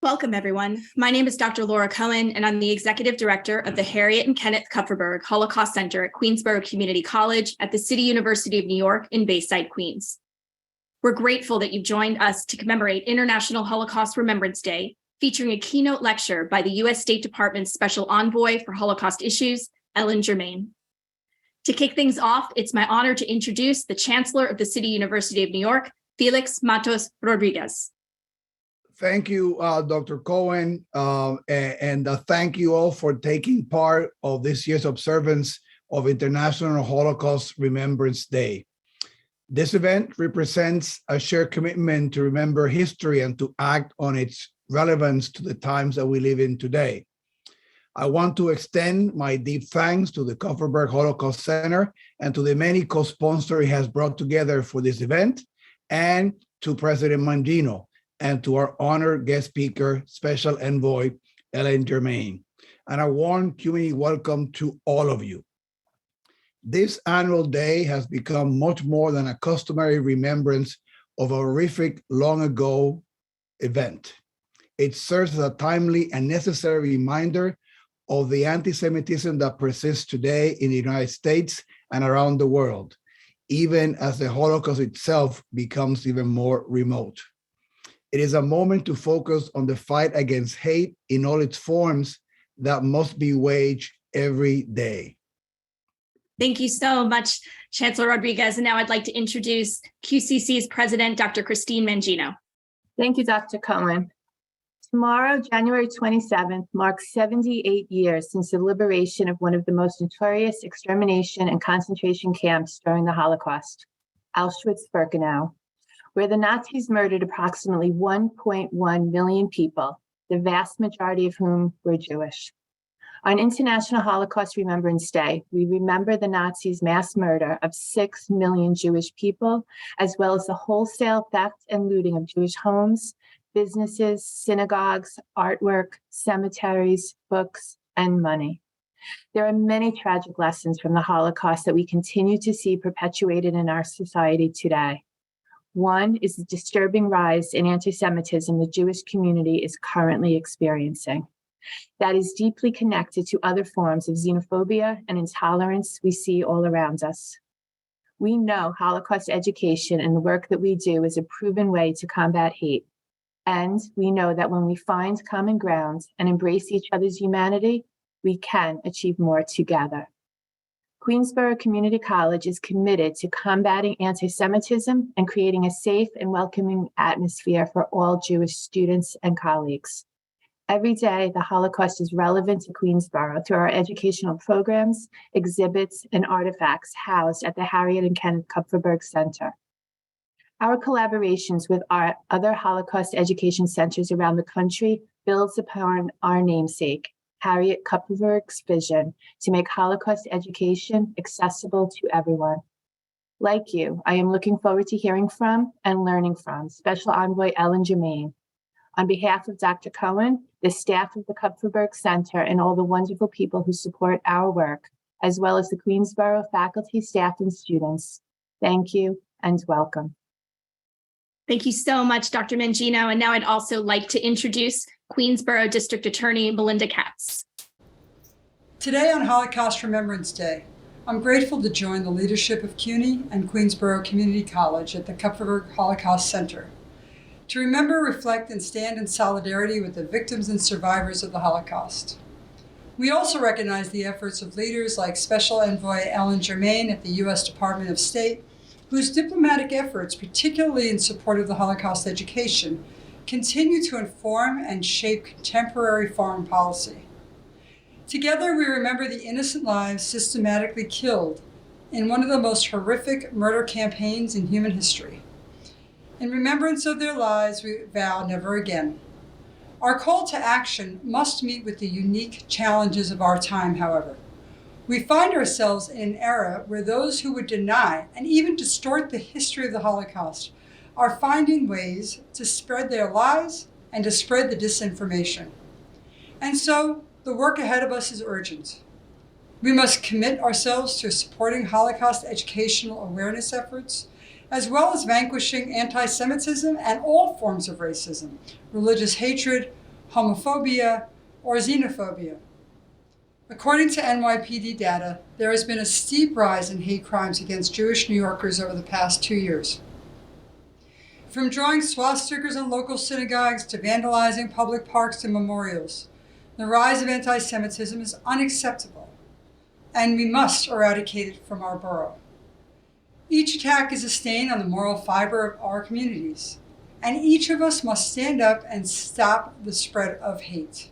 Welcome, everyone. My name is Dr. Laura Cohen, and I'm the Executive Director of the Harriet and Kenneth Kupferberg Holocaust Center at Queensborough Community College at the City University of New York in Bayside, Queens. We're grateful that you've joined us to commemorate International Holocaust Remembrance Day, featuring a keynote lecture by the U.S. State Department's Special Envoy for Holocaust Issues, Ellen Germain. To kick things off, it's my honor to introduce the Chancellor of the City University of New York, Felix Matos Rodriguez. Thank you, Dr. Cohen, and thank you all for taking part of this year's observance of International Holocaust Remembrance Day. This event represents a shared commitment to remember history and to act on its relevance to the times that we live in today. I want to extend my deep thanks to the Kupferberg Holocaust Center and to the many co-sponsors it has brought together for this event, and to President Mangino, and to our honored guest speaker, Special Envoy Ellen Germain. And a warm community welcome to all of you. This annual day has become much more than a customary remembrance of a horrific long ago event. It serves as a timely and necessary reminder of the anti-Semitism that persists today in the United States and around the world, even as the Holocaust itself becomes even more remote. It is a moment to focus on the fight against hate in all its forms that must be waged every day. Thank you so much, Chancellor Rodriguez. And now I'd like to introduce QCC's President, Dr. Christine Mangino. Thank you, Dr. Cohen. Tomorrow, January 27th, marks 78 years since the liberation of one of the most notorious extermination and concentration camps during the Holocaust, Auschwitz-Birkenau, where the Nazis murdered approximately 1.1 million people, the vast majority of whom were Jewish. On International Holocaust Remembrance Day, we remember the Nazis' mass murder of 6 million Jewish people, as well as the wholesale theft and looting of Jewish homes, businesses, synagogues, artwork, cemeteries, books, and money. There are many tragic lessons from the Holocaust that we continue to see perpetuated in our society today. One is the disturbing rise in anti-Semitism the Jewish community is currently experiencing. That is deeply connected to other forms of xenophobia and intolerance we see all around us. We know Holocaust education and the work that we do is a proven way to combat hate. And we know that when we find common ground and embrace each other's humanity, we can achieve more together. Queensborough Community College is committed to combating anti-Semitism and creating a safe and welcoming atmosphere for all Jewish students and colleagues. Every day, the Holocaust is relevant to Queensborough through our educational programs, exhibits, and artifacts housed at the Harriet and Kenneth Kupferberg Center. Our collaborations with our other Holocaust education centers around the country builds upon our namesake, Harriet Kupferberg's vision to make Holocaust education accessible to everyone. Like you, I am looking forward to hearing from and learning from Special Envoy Ellen Germain. On behalf of Dr. Cohen, the staff of the Kupferberg Center, and all the wonderful people who support our work, as well as the Queensborough faculty, staff, and students, thank you and welcome. Thank you so much, Dr. Mangino. And now I'd also like to introduce Queensborough District Attorney Melinda Katz. Today on Holocaust Remembrance Day, I'm grateful to join the leadership of CUNY and Queensborough Community College at the Kupferberg Holocaust Center to remember, reflect, and stand in solidarity with the victims and survivors of the Holocaust. We also recognize the efforts of leaders like Special Envoy Ellen Germain at the U.S. Department of State, whose diplomatic efforts, particularly in support of the Holocaust education, continue to inform and shape contemporary foreign policy. Together, we remember the innocent lives systematically killed in one of the most horrific murder campaigns in human history. In remembrance of their lives, we vow never again. Our call to action must meet with the unique challenges of our time, however. We find ourselves in an era where those who would deny and even distort the history of the Holocaust are finding ways to spread their lies and to spread the disinformation. And so the work ahead of us is urgent. We must commit ourselves to supporting Holocaust educational awareness efforts, as well as vanquishing anti-Semitism and all forms of racism, religious hatred, homophobia, or xenophobia. According to NYPD data, there has been a steep rise in hate crimes against Jewish New Yorkers over the past 2 years. From drawing swastikas on local synagogues to vandalizing public parks and memorials, the rise of anti-Semitism is unacceptable, and we must eradicate it from our borough. Each attack is a stain on the moral fiber of our communities, and each of us must stand up and stop the spread of hate.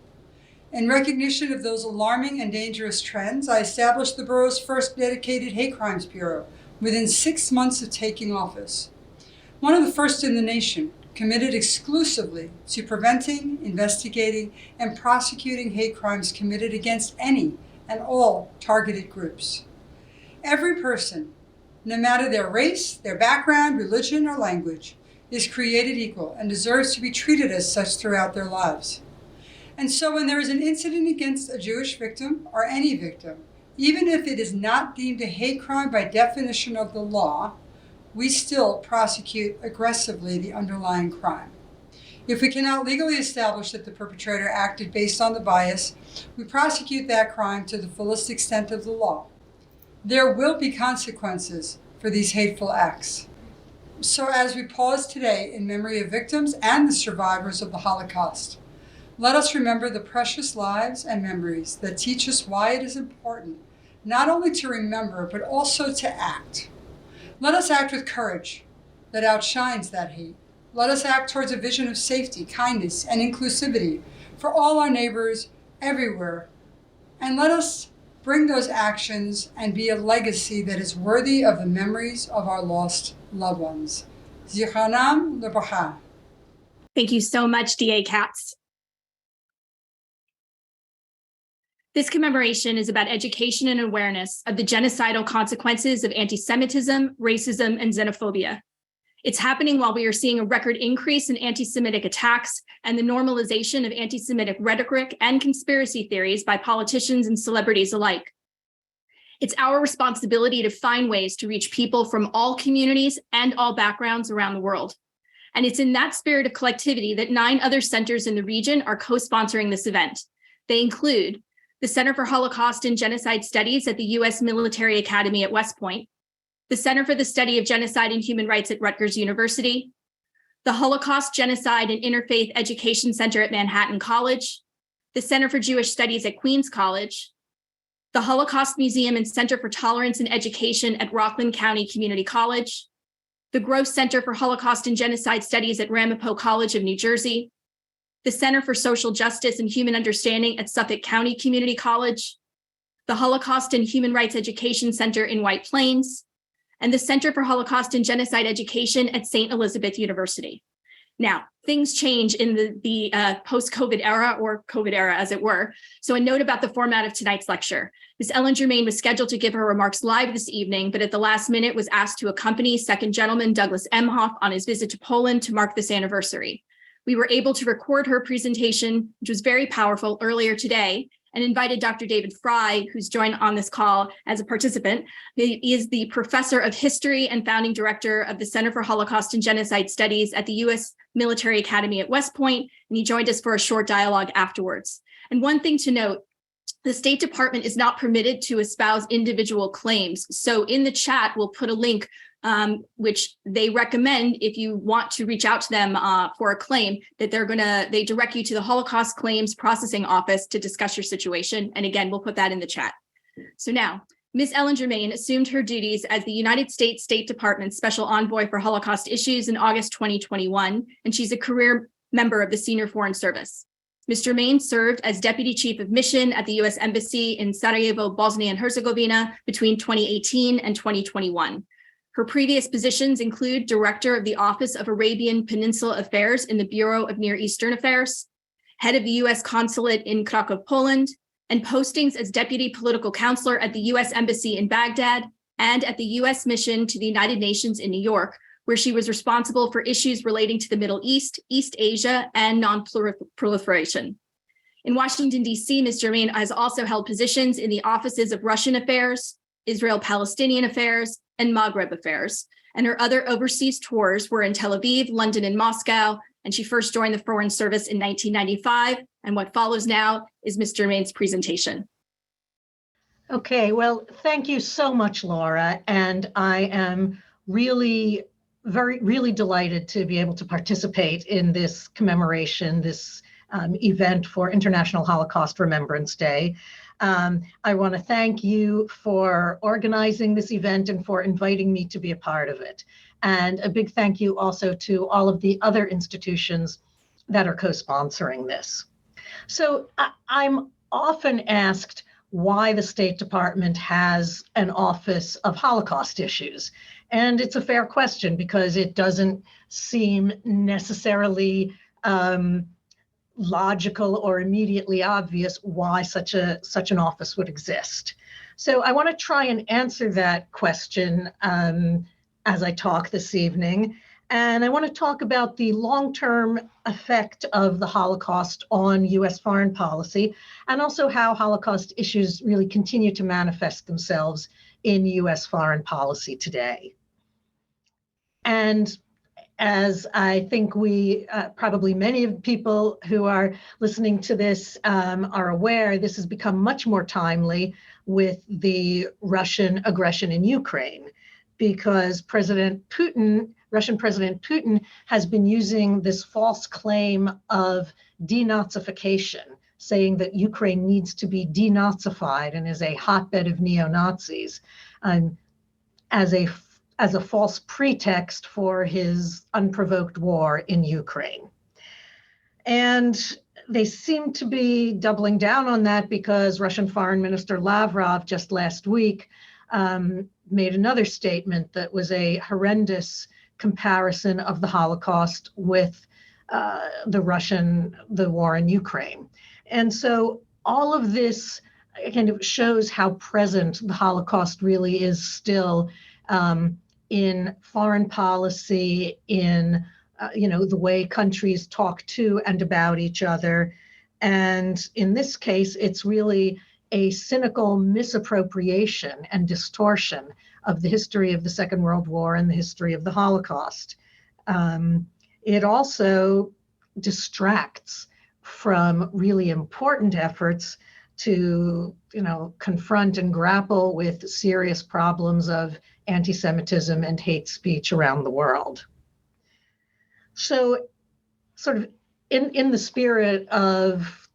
In recognition of those alarming and dangerous trends, I established the borough's first dedicated hate crimes bureau within 6 months of taking office. One of the first in the nation, committed exclusively to preventing, investigating, and prosecuting hate crimes committed against any and all targeted groups. Every person, no matter their race, their background, religion, or language, is created equal and deserves to be treated as such throughout their lives. And so when there is an incident against a Jewish victim or any victim, even if it is not deemed a hate crime by definition of the law, we still prosecute aggressively the underlying crime. If we cannot legally establish that the perpetrator acted based on the bias, we prosecute that crime to the fullest extent of the law. There will be consequences for these hateful acts. So as we pause today in memory of victims and the survivors of the Holocaust, let us remember the precious lives and memories that teach us why it is important not only to remember, but also to act. Let us act with courage that outshines that hate. Let us act towards a vision of safety, kindness, and inclusivity for all our neighbors everywhere. And let us bring those actions and be a legacy that is worthy of the memories of our lost loved ones. Zichronam lebracha. Thank you so much, DA Katz. This commemoration is about education and awareness of the genocidal consequences of anti-Semitism, racism, and xenophobia. It's happening while we are seeing a record increase in anti-Semitic attacks and the normalization of anti-Semitic rhetoric and conspiracy theories by politicians and celebrities alike. It's our responsibility to find ways to reach people from all communities and all backgrounds around the world. And it's in that spirit of collectivity that 9 other centers in the region are co-sponsoring this event. They include the Center for Holocaust and Genocide Studies at the U.S. Military Academy at West Point, the Center for the Study of Genocide and Human Rights at Rutgers University, the Holocaust, Genocide, and Interfaith Education Center at Manhattan College, the Center for Jewish Studies at Queens College, the Holocaust Museum and Center for Tolerance and Education at Rockland County Community College, the Gross Center for Holocaust and Genocide Studies at Ramapo College of New Jersey, the Center for Social Justice and Human Understanding at Suffolk County Community College, the Holocaust and Human Rights Education Center in White Plains, and the Center for Holocaust and Genocide Education at St. Elizabeth University. Now, things change in the post-COVID era, or COVID era as it were. So a note about the format of tonight's lecture. Ms. Ellen Germain was scheduled to give her remarks live this evening, but at the last minute was asked to accompany Second Gentleman Douglas Emhoff on his visit to Poland to mark this anniversary. We were able to record her presentation, which was very powerful, earlier today, and invited Dr. David Fry, who's joined on this call as a participant. He is the professor of history and founding director of the Center for Holocaust and Genocide Studies at the U.S. Military Academy at West Point, and he joined us for a short dialogue afterwards. And one thing to note, the State Department is not permitted to espouse individual claims. So in the chat, we'll put a link which they recommend if you want to reach out to them for a claim, that they direct you to the Holocaust Claims Processing Office to discuss your situation. And again, we'll put that in the chat. So now, Ms. Ellen Germain assumed her duties as the United States State Department's Special Envoy for Holocaust Issues in August 2021, and she's a career member of the Senior Foreign Service. Ms. Germain served as Deputy Chief of Mission at the U.S. Embassy in Sarajevo, Bosnia and Herzegovina between 2018 and 2021. Her previous positions include Director of the Office of Arabian Peninsula Affairs in the Bureau of Near Eastern Affairs, Head of the U.S. Consulate in Krakow, Poland, and postings as Deputy Political Counselor at the U.S. Embassy in Baghdad and at the U.S. Mission to the United Nations in New York, where she was responsible for issues relating to the Middle East, East Asia, and non-proliferation. In Washington, D.C., Ms. Germain has also held positions in the offices of Russian Affairs, Israel-Palestinian Affairs, and Maghreb Affairs, and her other overseas tours were in Tel Aviv, London, and Moscow, and she first joined the Foreign Service in 1995. And what follows now is Ms. Germain's presentation. Okay, well, thank you so much, Laura. And I am really delighted to be able to participate in this commemoration, this event for International Holocaust Remembrance Day. I want to thank you for organizing this event and for inviting me to be a part of it. And a big thank you also to all of the other institutions that are co-sponsoring this. So I'm often asked why the State Department has an Office of Holocaust Issues. And it's a fair question because it doesn't seem necessarily logical or immediately obvious why such an office would exist. So I want to try and answer that question as I talk this evening. And I want to talk about the long-term effect of the Holocaust on U.S. foreign policy, and also how Holocaust issues really continue to manifest themselves in U.S. foreign policy today. And as I think probably many of the people who are listening to this are aware, this has become much more timely with the Russian aggression in Ukraine, because Russian President Putin has been using this false claim of denazification, saying that Ukraine needs to be denazified and is a hotbed of neo-Nazis, as a false pretext for his unprovoked war in Ukraine. And they seem to be doubling down on that because Russian Foreign Minister Lavrov just last week made another statement that was a horrendous comparison of the Holocaust with the war in Ukraine. And so all of this kind of shows how present the Holocaust really is still in foreign policy, in the way countries talk to and about each other. And in this case, it's really a cynical misappropriation and distortion of the history of the Second World War and the history of the Holocaust. It also distracts from really important efforts to, confront and grapple with serious problems of anti-Semitism and hate speech around the world. So, sort of in the spirit of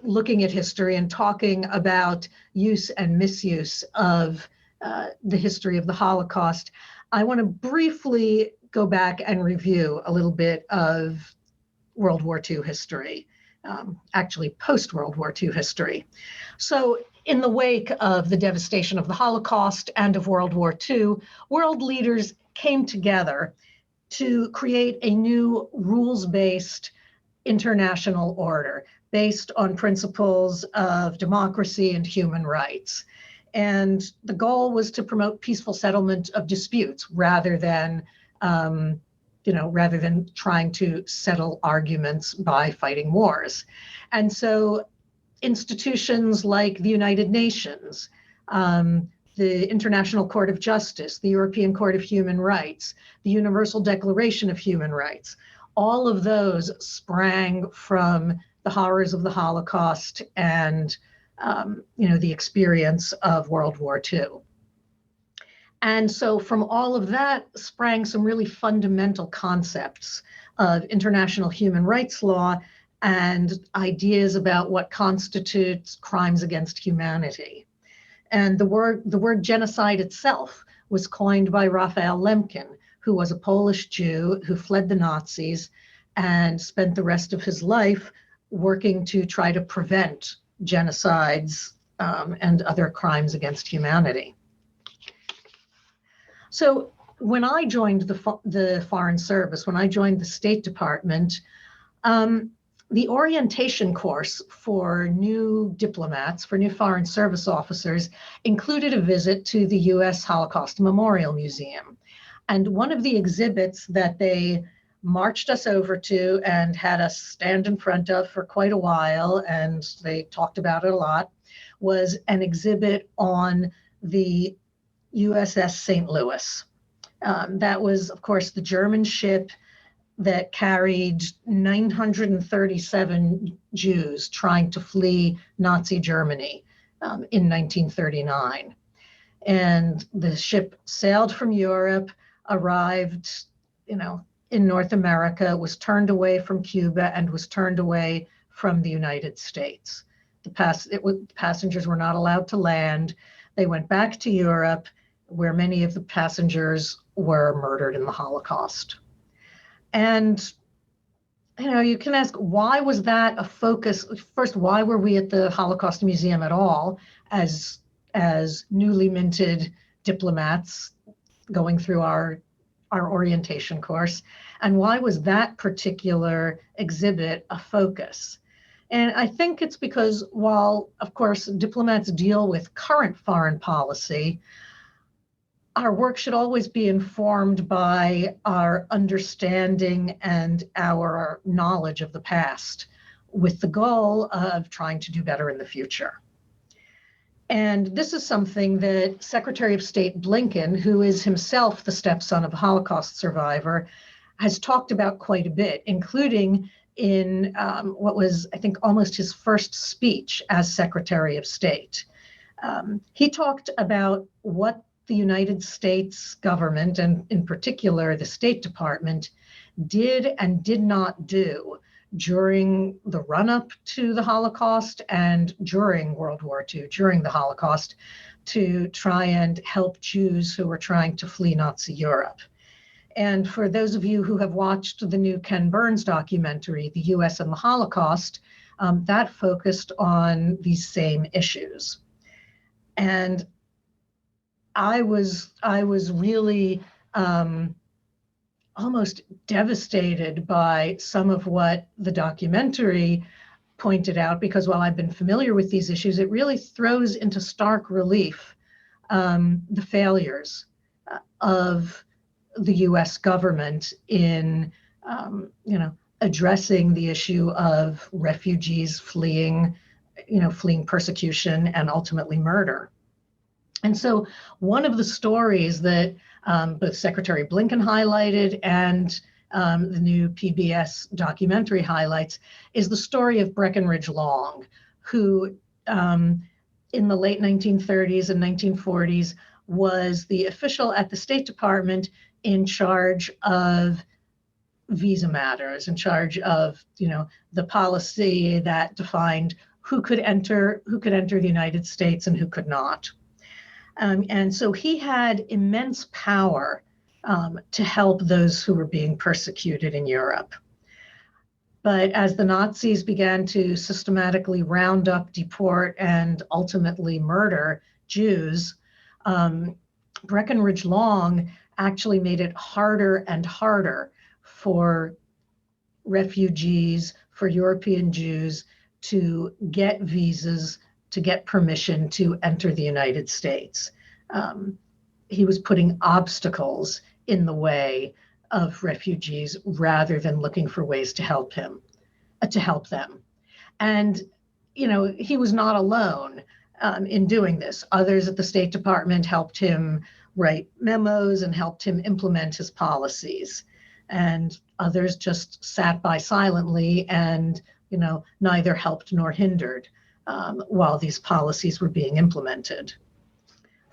looking at history and talking about use and misuse of the history of the Holocaust, I want to briefly go back and review a little bit of World War II history, actually post-World War II history. So in the wake of the devastation of the Holocaust and of World War II, world leaders came together to create a new rules-based international order based on principles of democracy and human rights. And the goal was to promote peaceful settlement of disputes rather than trying to settle arguments by fighting wars. And so institutions like the United Nations, the International Court of Justice, the European Court of Human Rights, the Universal Declaration of Human Rights, all of those sprang from the horrors of the Holocaust and the experience of World War II. And so from all of that sprang some really fundamental concepts of international human rights law and ideas about what constitutes crimes against humanity. And the word genocide itself was coined by Raphael Lemkin, who was a Polish Jew who fled the Nazis and spent the rest of his life working to try to prevent genocides and other crimes against humanity. So when I joined the Foreign Service, when I joined the State Department, the orientation course for new diplomats, for new Foreign Service officers, included a visit to the U.S. Holocaust Memorial Museum. And one of the exhibits that they marched us over to and had us stand in front of for quite a while, and they talked about it a lot, was an exhibit on the USS St. Louis. That was, of course, the German ship that carried 937 Jews trying to flee Nazi Germany in 1939. And the ship sailed from Europe, arrived, in North America, was turned away from Cuba, and was turned away from the United States. Passengers were not allowed to land. They went back to Europe, where many of the passengers were murdered in the Holocaust. And, you can ask, why was that a focus? First, why were we at the Holocaust Museum at all as newly minted diplomats going through our orientation course? And why was that particular exhibit a focus? And I think it's because while, of course, diplomats deal with current foreign policy, our work should always be informed by our understanding and our knowledge of the past, with the goal of trying to do better in the future. And this is something that Secretary of State Blinken, who is himself the stepson of a Holocaust survivor, has talked about quite a bit, including in what was, I think, almost his first speech as Secretary of State. He talked about what the United States government, and in particular the State Department, did and did not do during the run-up to the Holocaust and during World War II, during the Holocaust, to try and help Jews who were trying to flee Nazi Europe. And for those of you who have watched the new Ken Burns documentary, The U.S. and the Holocaust, that focused on these same issues. And I was really almost devastated by some of what the documentary pointed out, because while I've been familiar with these issues, it really throws into stark relief the failures of the U.S. government in, addressing the issue of refugees fleeing persecution and ultimately murder. And so one of the stories that both Secretary Blinken highlighted and the new PBS documentary highlights is the story of Breckinridge Long, who in the late 1930s and 1940s was the official at the State Department in charge of visa matters, in charge of the policy that defined who could enter the United States and who could not. And so he had immense power to help those who were being persecuted in Europe. But as the Nazis began to systematically round up, deport, and ultimately murder Jews, Breckinridge Long actually made it harder and harder for refugees, for European Jews to get visas, to get permission to enter the United States. He was putting obstacles in the way of refugees rather than looking for ways to help them. And, he was not alone in doing this. Others at the State Department helped him write memos and helped him implement his policies. And others just sat by silently and, neither helped nor hindered while these policies were being implemented.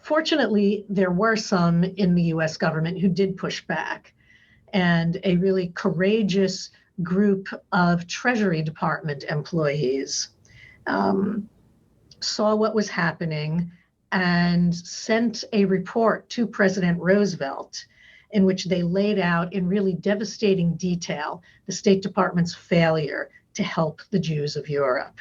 Fortunately, there were some in the US government who did push back, and a really courageous group of Treasury Department employees saw what was happening and sent a report to President Roosevelt in which they laid out in really devastating detail the State Department's failure to help the Jews of Europe.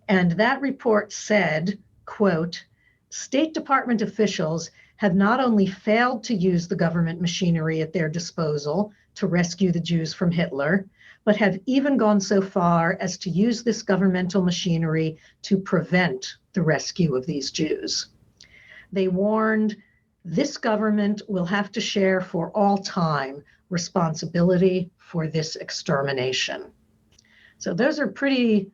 And that report said, quote, "State Department officials have not only failed to use the government machinery at their disposal to rescue the Jews from Hitler, but have even gone so far as to use this governmental machinery to prevent the rescue of these Jews." They warned, "This government will have to share for all time responsibility for this extermination." So those are pretty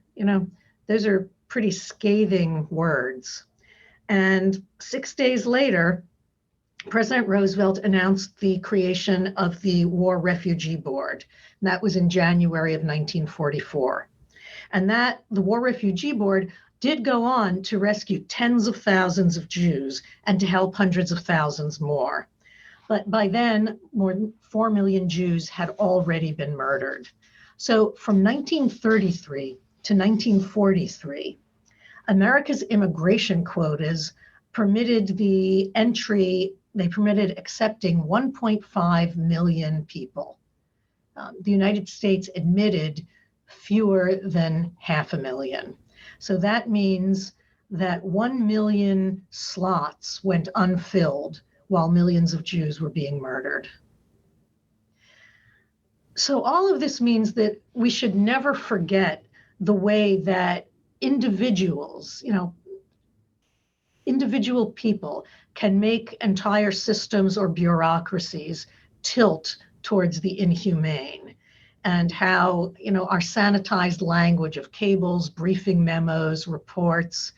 scathing words. And 6 days later, President Roosevelt announced the creation of the War Refugee Board. And that was in January of 1944. And the War Refugee Board did go on to rescue tens of thousands of Jews and to help hundreds of thousands more. But by then, more than 4 million Jews had already been murdered. So from 1933 to 1943, America's immigration quotas permitted accepting 1.5 million people. The United States admitted fewer than 500,000. So that means that 1 million slots went unfilled while millions of Jews were being murdered. So all of this means that we should never forget the way that individuals, individual people can make entire systems or bureaucracies tilt towards the inhumane, and how, our sanitized language of cables, briefing memos, reports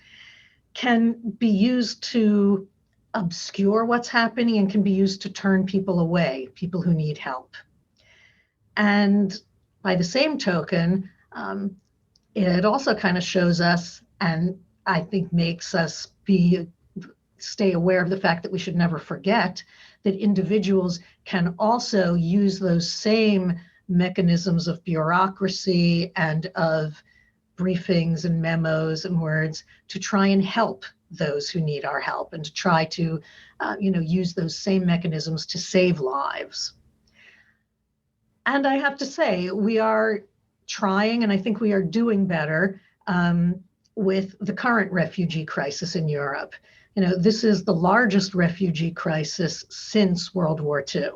can be used to obscure what's happening and can be used to turn people away, people who need help. And by the same token, it also kind of shows us, and I think makes us stay aware of the fact that we should never forget that individuals can also use those same mechanisms of bureaucracy and of briefings and memos and words to try and help those who need our help, and to try to use those same mechanisms to save lives. And I have to say, we are trying, and I think we are doing better with the current refugee crisis in Europe. This is the largest refugee crisis since World War II.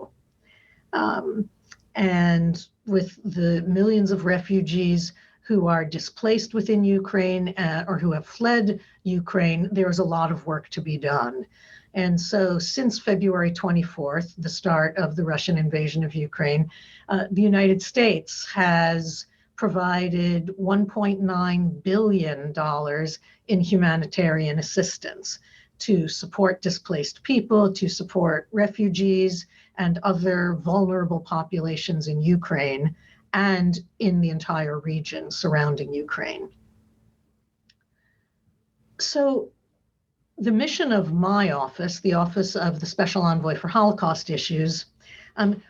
And with the millions of refugees who are displaced within Ukraine or who have fled Ukraine, there is a lot of work to be done. And so since February 24th, the start of the Russian invasion of Ukraine, the United States has provided $1.9 billion in humanitarian assistance to support displaced people, to support refugees and other vulnerable populations in Ukraine and in the entire region surrounding Ukraine. So the mission of my office, the Office of the Special Envoy for Holocaust Issues,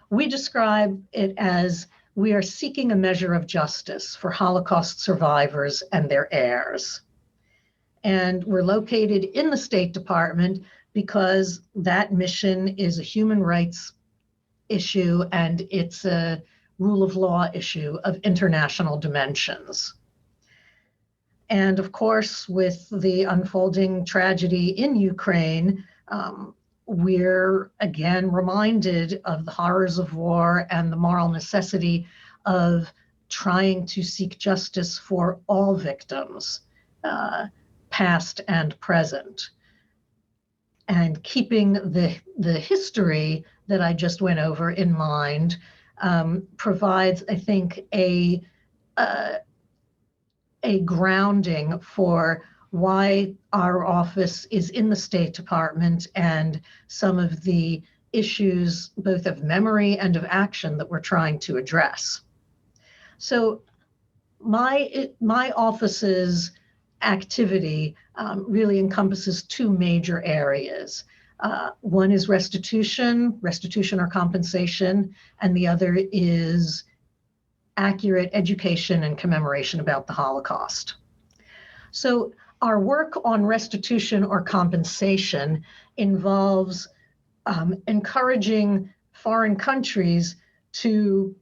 we describe it as we are seeking a measure of justice for Holocaust survivors and their heirs. And we're located in the State Department because that mission is a human rights issue and it's a rule of law issue of international dimensions. And of course, with the unfolding tragedy in Ukraine, we're again reminded of the horrors of war and the moral necessity of trying to seek justice for all victims, past and present. And keeping the history that I just went over in mind provides, I think, a grounding for why our office is in the State Department and some of the issues, both of memory and of action, that we're trying to address. So my office's activity really encompasses two major areas. One is restitution or compensation, and the other is accurate education and commemoration about the Holocaust. So our work on restitution or compensation involves encouraging foreign countries to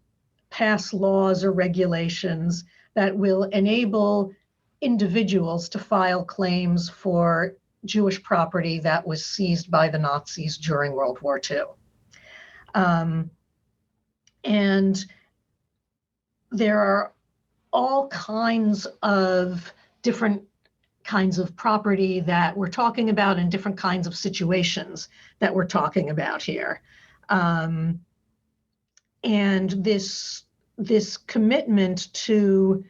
pass laws or regulations that will enable individuals to file claims for Jewish property that was seized by the Nazis during World War II. And there are all kinds of different kinds of property that we're talking about and different kinds of situations that we're talking about here. And this commitment to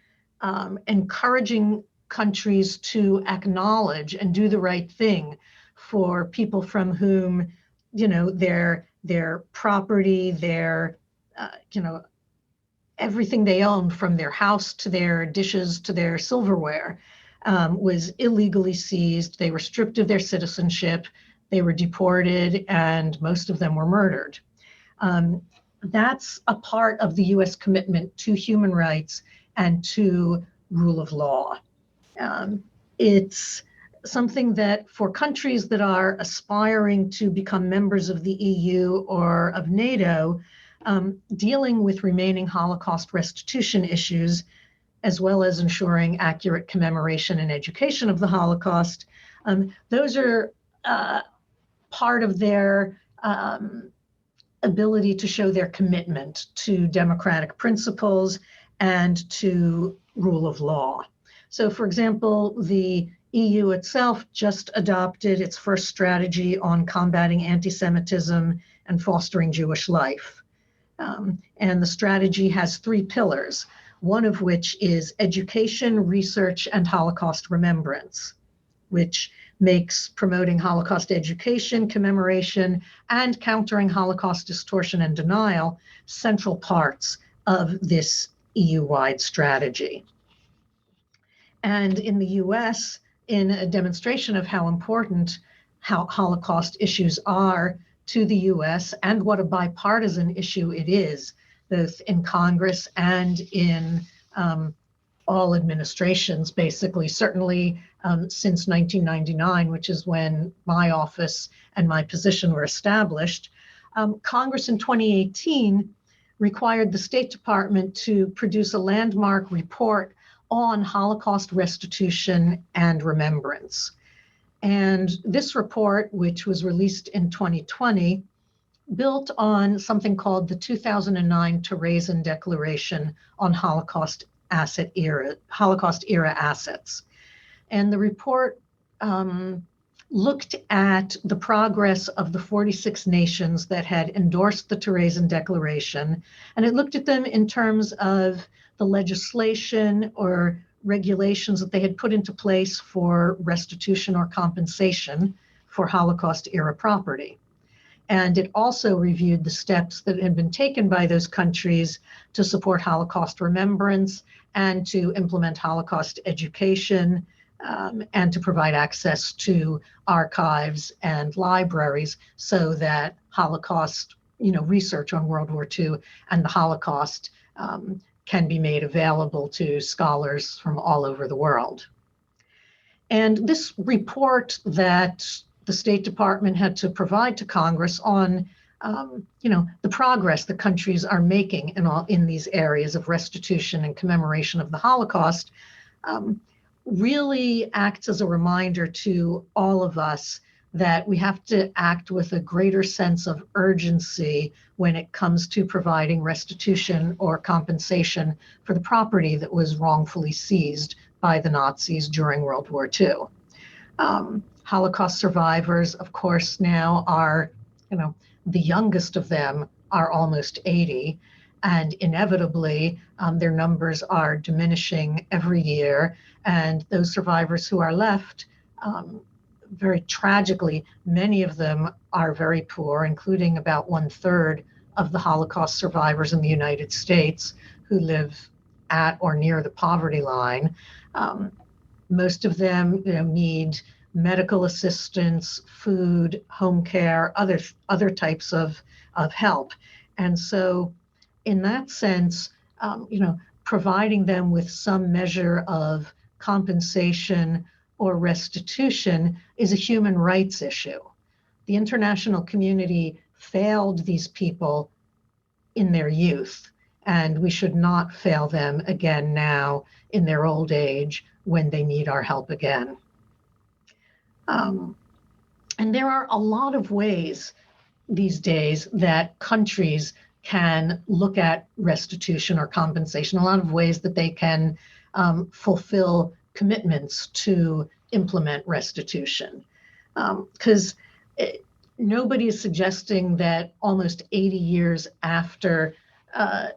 encouraging countries to acknowledge and do the right thing for people from whom their property, their everything they owned, from their house to their dishes to their silverware, was illegally seized. They were stripped of their citizenship. They were deported, and most of them were murdered. That's a part of the U.S. commitment to human rights and to rule of law. It's something that for countries that are aspiring to become members of the EU or of NATO, dealing with remaining Holocaust restitution issues, as well as ensuring accurate commemoration and education of the Holocaust, those are part of their ability to show their commitment to democratic principles and to rule of law. So, for example, the EU itself just adopted its first strategy on combating anti-Semitism and fostering Jewish life. And the strategy has 3 pillars, one of which is education, research, and Holocaust remembrance, which makes promoting Holocaust education, commemoration, and countering Holocaust distortion and denial central parts of this EU-wide strategy. And in the US, in a demonstration of how important Holocaust issues are to the US and what a bipartisan issue it is, both in Congress and in all administrations, basically, certainly since 1999, which is when my office and my position were established. Congress in 2018 required the State Department to produce a landmark report on Holocaust restitution and remembrance. And this report, which was released in 2020, built on something called the 2009 Terezin Declaration on Holocaust era assets. And the report looked at the progress of the 46 nations that had endorsed the Terezin Declaration, and it looked at them in terms of the legislation or regulations that they had put into place for restitution or compensation for Holocaust era property. And it also reviewed the steps that had been taken by those countries to support Holocaust remembrance and to implement Holocaust education, and to provide access to archives and libraries so that Holocaust, research on World War II and the Holocaust can be made available to scholars from all over the world. And this report that the State Department had to provide to Congress on, the progress the countries are making in these areas of restitution and commemoration of the Holocaust, really acts as a reminder to all of us that we have to act with a greater sense of urgency when it comes to providing restitution or compensation for the property that was wrongfully seized by the Nazis during World War II. Holocaust survivors, of course, now are, the youngest of them are almost 80, and inevitably their numbers are diminishing every year. And those survivors who are left, very tragically, many of them are very poor, including about 1/3 of the Holocaust survivors in the United States who live at or near the poverty line. Most of them need medical assistance, food, home care, other types of help. And so in that sense, providing them with some measure of compensation or restitution is a human rights issue. The international community failed these people in their youth, and we should not fail them again now in their old age when they need our help again. And there are a lot of ways these days that countries can look at restitution or compensation, a lot of ways that they can fulfill commitments to implement restitution. Because nobody is suggesting that almost 80 years after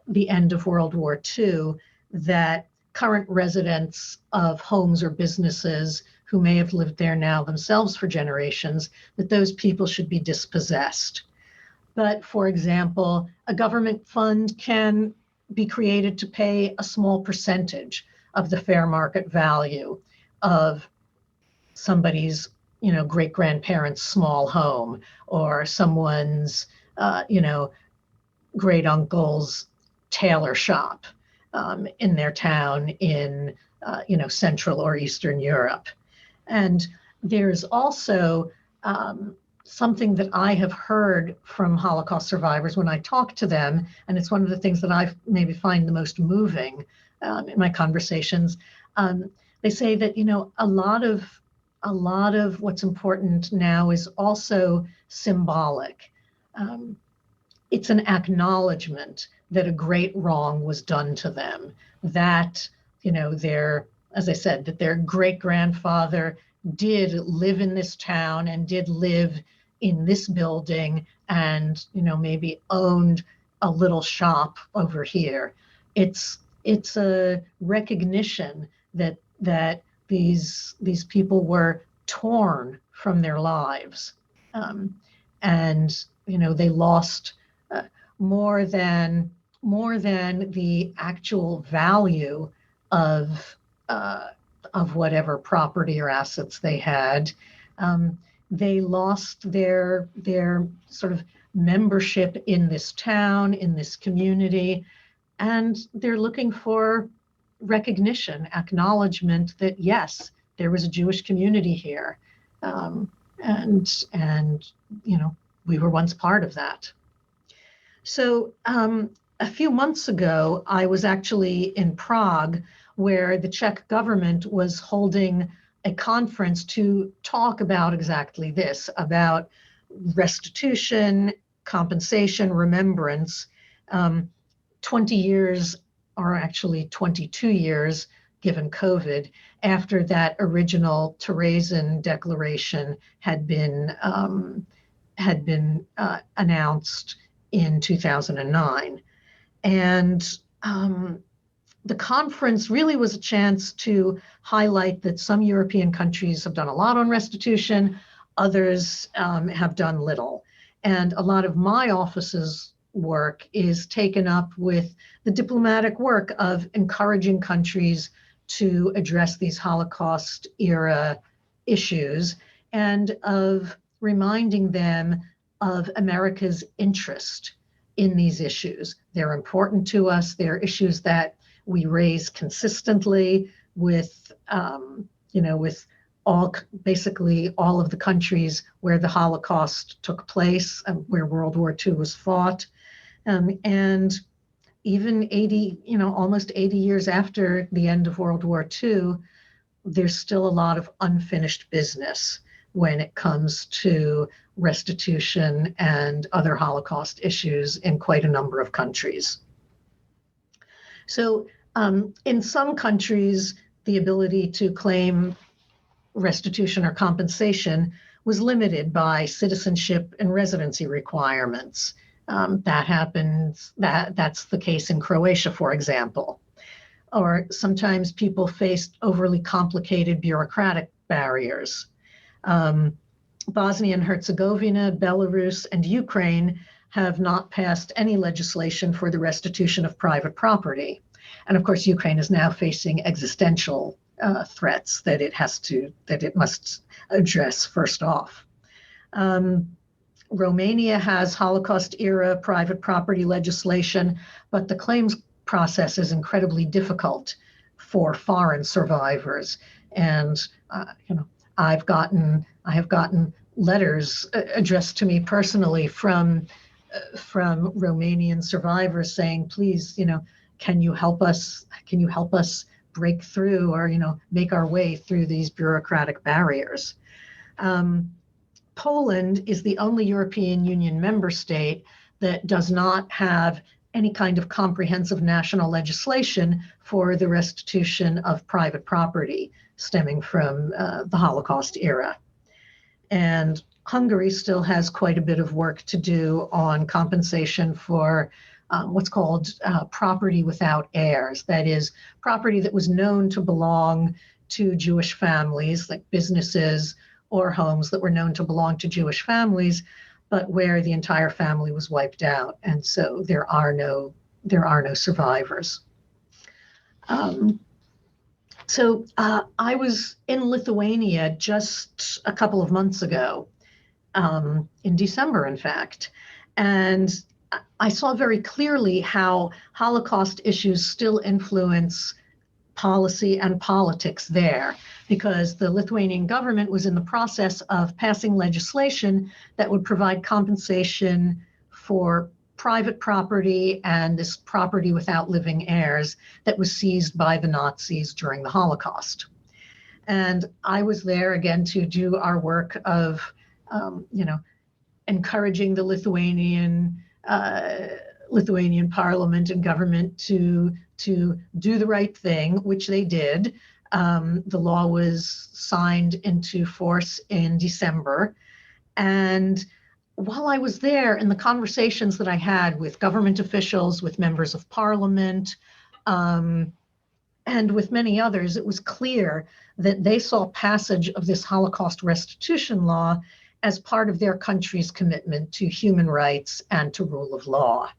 the end of World War II, that current residents of homes or businesses who may have lived there now themselves for generations, that those people should be dispossessed. But for example, a government fund can be created to pay a small percentage of the fair market value of somebody's, great-grandparents' small home, or someone's, great uncle's tailor shop in their town in, Central or Eastern Europe. And there's also something that I have heard from Holocaust survivors when I talk to them, and it's one of the things that I maybe find the most moving in my conversations. They say that, a lot of what's important now is also symbolic. It's an acknowledgement that a great wrong was done to them, that, as I said, that their great-grandfather did live in this town and did live in this building and, maybe owned a little shop over here. It's a recognition that these people were torn from their lives. And, they lost more than the actual value of whatever property or assets they had. They lost their sort of membership in this town, in this community, and they're looking for recognition, acknowledgement that yes, there was a Jewish community here, and we were once part of that. So a few months ago, I was actually in Prague, where the Czech government was holding a conference to talk about exactly this, about restitution, compensation, remembrance. 20 years, or actually 22 years, given COVID, after that original Terezin Declaration had been announced in 2009. And the conference really was a chance to highlight that some European countries have done a lot on restitution, others have done little. And a lot of my office's work is taken up with the diplomatic work of encouraging countries to address these Holocaust era issues and of reminding them of America's interest in these issues. They're important to us. They're issues that we raise consistently with, with basically all of the countries where the Holocaust took place, where World War II was fought. And even almost 80 years after the end of World War II, there's still a lot of unfinished business when it comes to restitution and other Holocaust issues in quite a number of countries. So in some countries, the ability to claim restitution or compensation was limited by citizenship and residency requirements. That's the case in Croatia, for example. Or sometimes people faced overly complicated bureaucratic barriers. Bosnia and Herzegovina, Belarus, and Ukraine have not passed any legislation for the restitution of private property. And of course, Ukraine is now facing existential threats that it must address first off. Romania has Holocaust-era private property legislation, but the claims process is incredibly difficult for foreign survivors. And I have gotten letters addressed to me personally from Romanian survivors saying, please, can you help us break through or make our way through these bureaucratic barriers. Poland is the only European Union member state that does not have any kind of comprehensive national legislation for the restitution of private property stemming from the Holocaust era. And Hungary still has quite a bit of work to do on compensation for what's called property without heirs. That is, property that was known to belong to Jewish families, like businesses or homes that were known to belong to Jewish families, but where the entire family was wiped out. And so there are no survivors. I was in Lithuania just a couple of months ago, in December, in fact, and I saw very clearly how Holocaust issues still influence policy and politics there, because the Lithuanian government was in the process of passing legislation that would provide compensation for private property and this property without living heirs that was seized by the Nazis during the Holocaust. And I was there again to do our work of, encouraging the Lithuanian parliament and government to do the right thing, which they did. The law was signed into force in December. And while I was there, in the conversations that I had with government officials, with members of parliament, and with many others, it was clear that they saw passage of this Holocaust restitution law as part of their country's commitment to human rights and to rule of law.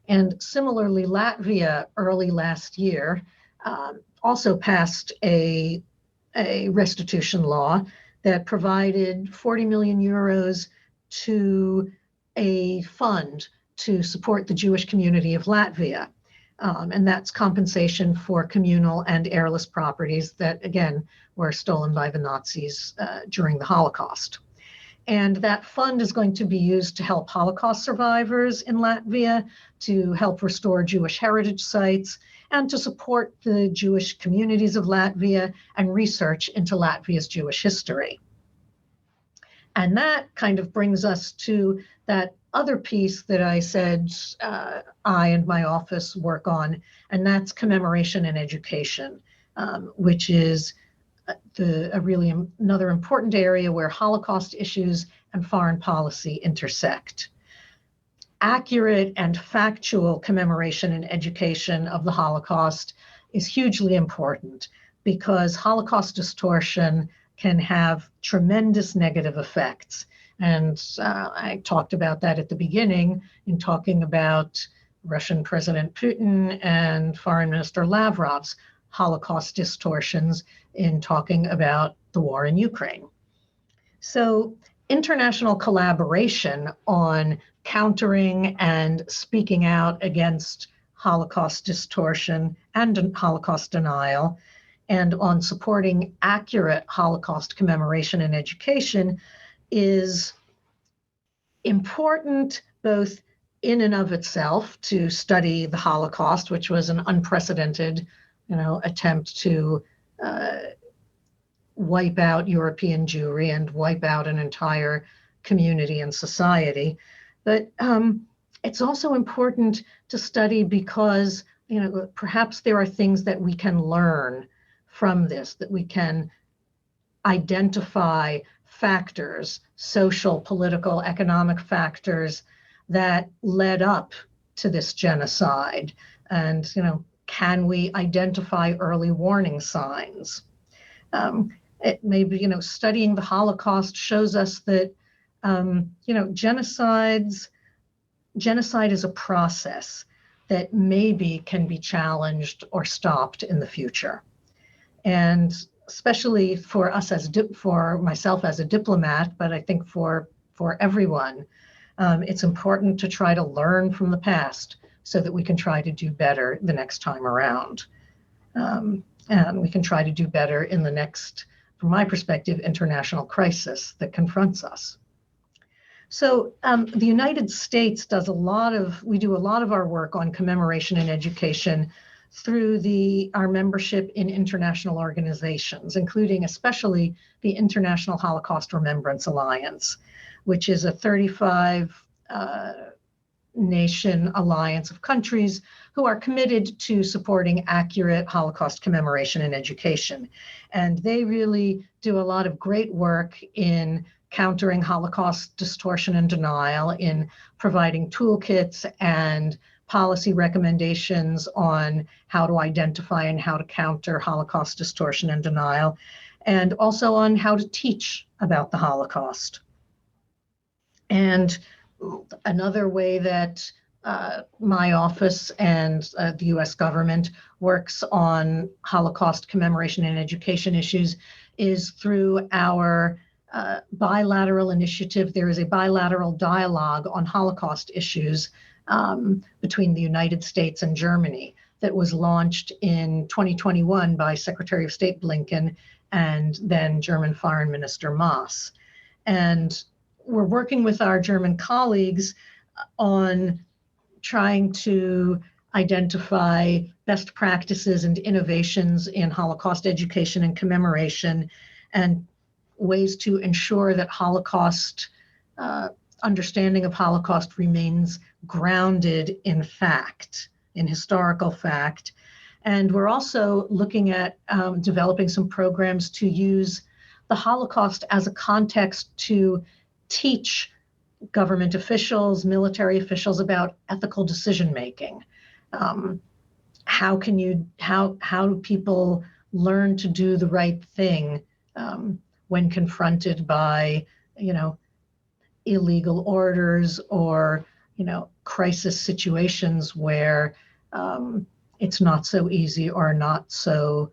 And similarly, Latvia early last year also passed a restitution law that provided 40 million euros to a fund to support the Jewish community of Latvia. And that's compensation for communal and heirless properties that, again, were stolen by the Nazis during the Holocaust. And that fund is going to be used to help Holocaust survivors in Latvia, to help restore Jewish heritage sites, and to support the Jewish communities of Latvia and research into Latvia's Jewish history. And that kind of brings us to that other piece that I said I and my office work on, and that's commemoration and education, which is really another important area where Holocaust issues and foreign policy intersect. Accurate and factual commemoration and education of the Holocaust is hugely important, because Holocaust distortion can have tremendous negative effects. And I talked about that at the beginning in talking about Russian President Putin and Foreign Minister Lavrov's Holocaust distortions in talking about the war in Ukraine. So international collaboration on countering and speaking out against Holocaust distortion and Holocaust denial, and on supporting accurate Holocaust commemoration and education is important, both in and of itself, to study the Holocaust, which was an unprecedented, attempt to wipe out European Jewry and wipe out an entire community and society. But it's also important to study because, perhaps there are things that we can learn from this, that we can identify factors, social, political, economic factors that led up to this genocide. And, can we identify early warning signs? It may be, studying the Holocaust shows us that, genocide is a process that maybe can be challenged or stopped in the future. And especially for us for myself as a diplomat, but I think for everyone, it's important to try to learn from the past so that we can try to do better the next time around. And we can try to do better in the next, from my perspective, international crisis that confronts us. So the United States we do a lot of our work on commemoration and education through our membership in international organizations, including especially the International Holocaust Remembrance Alliance, which is a 35 nation alliance of countries who are committed to supporting accurate Holocaust commemoration and education. And they really do a lot of great work in countering Holocaust distortion and denial, in providing toolkits and policy recommendations on how to identify and how to counter Holocaust distortion and denial, and also on how to teach about the Holocaust. And another way that my office and the US government works on Holocaust commemoration and education issues is through our bilateral initiative. There is a bilateral dialogue on Holocaust issues between the United States and Germany that was launched in 2021 by Secretary of State Blinken and then German Foreign Minister Maas. And we're working with our German colleagues on trying to identify best practices and innovations in Holocaust education and commemoration, and ways to ensure that Holocaust understanding of Holocaust remains grounded in fact, in historical fact. And we're also looking at developing some programs to use the Holocaust as a context to teach government officials, military officials about ethical decision making. How do people learn to do the right thing when confronted by, illegal orders or, crisis situations where it's not so easy or not so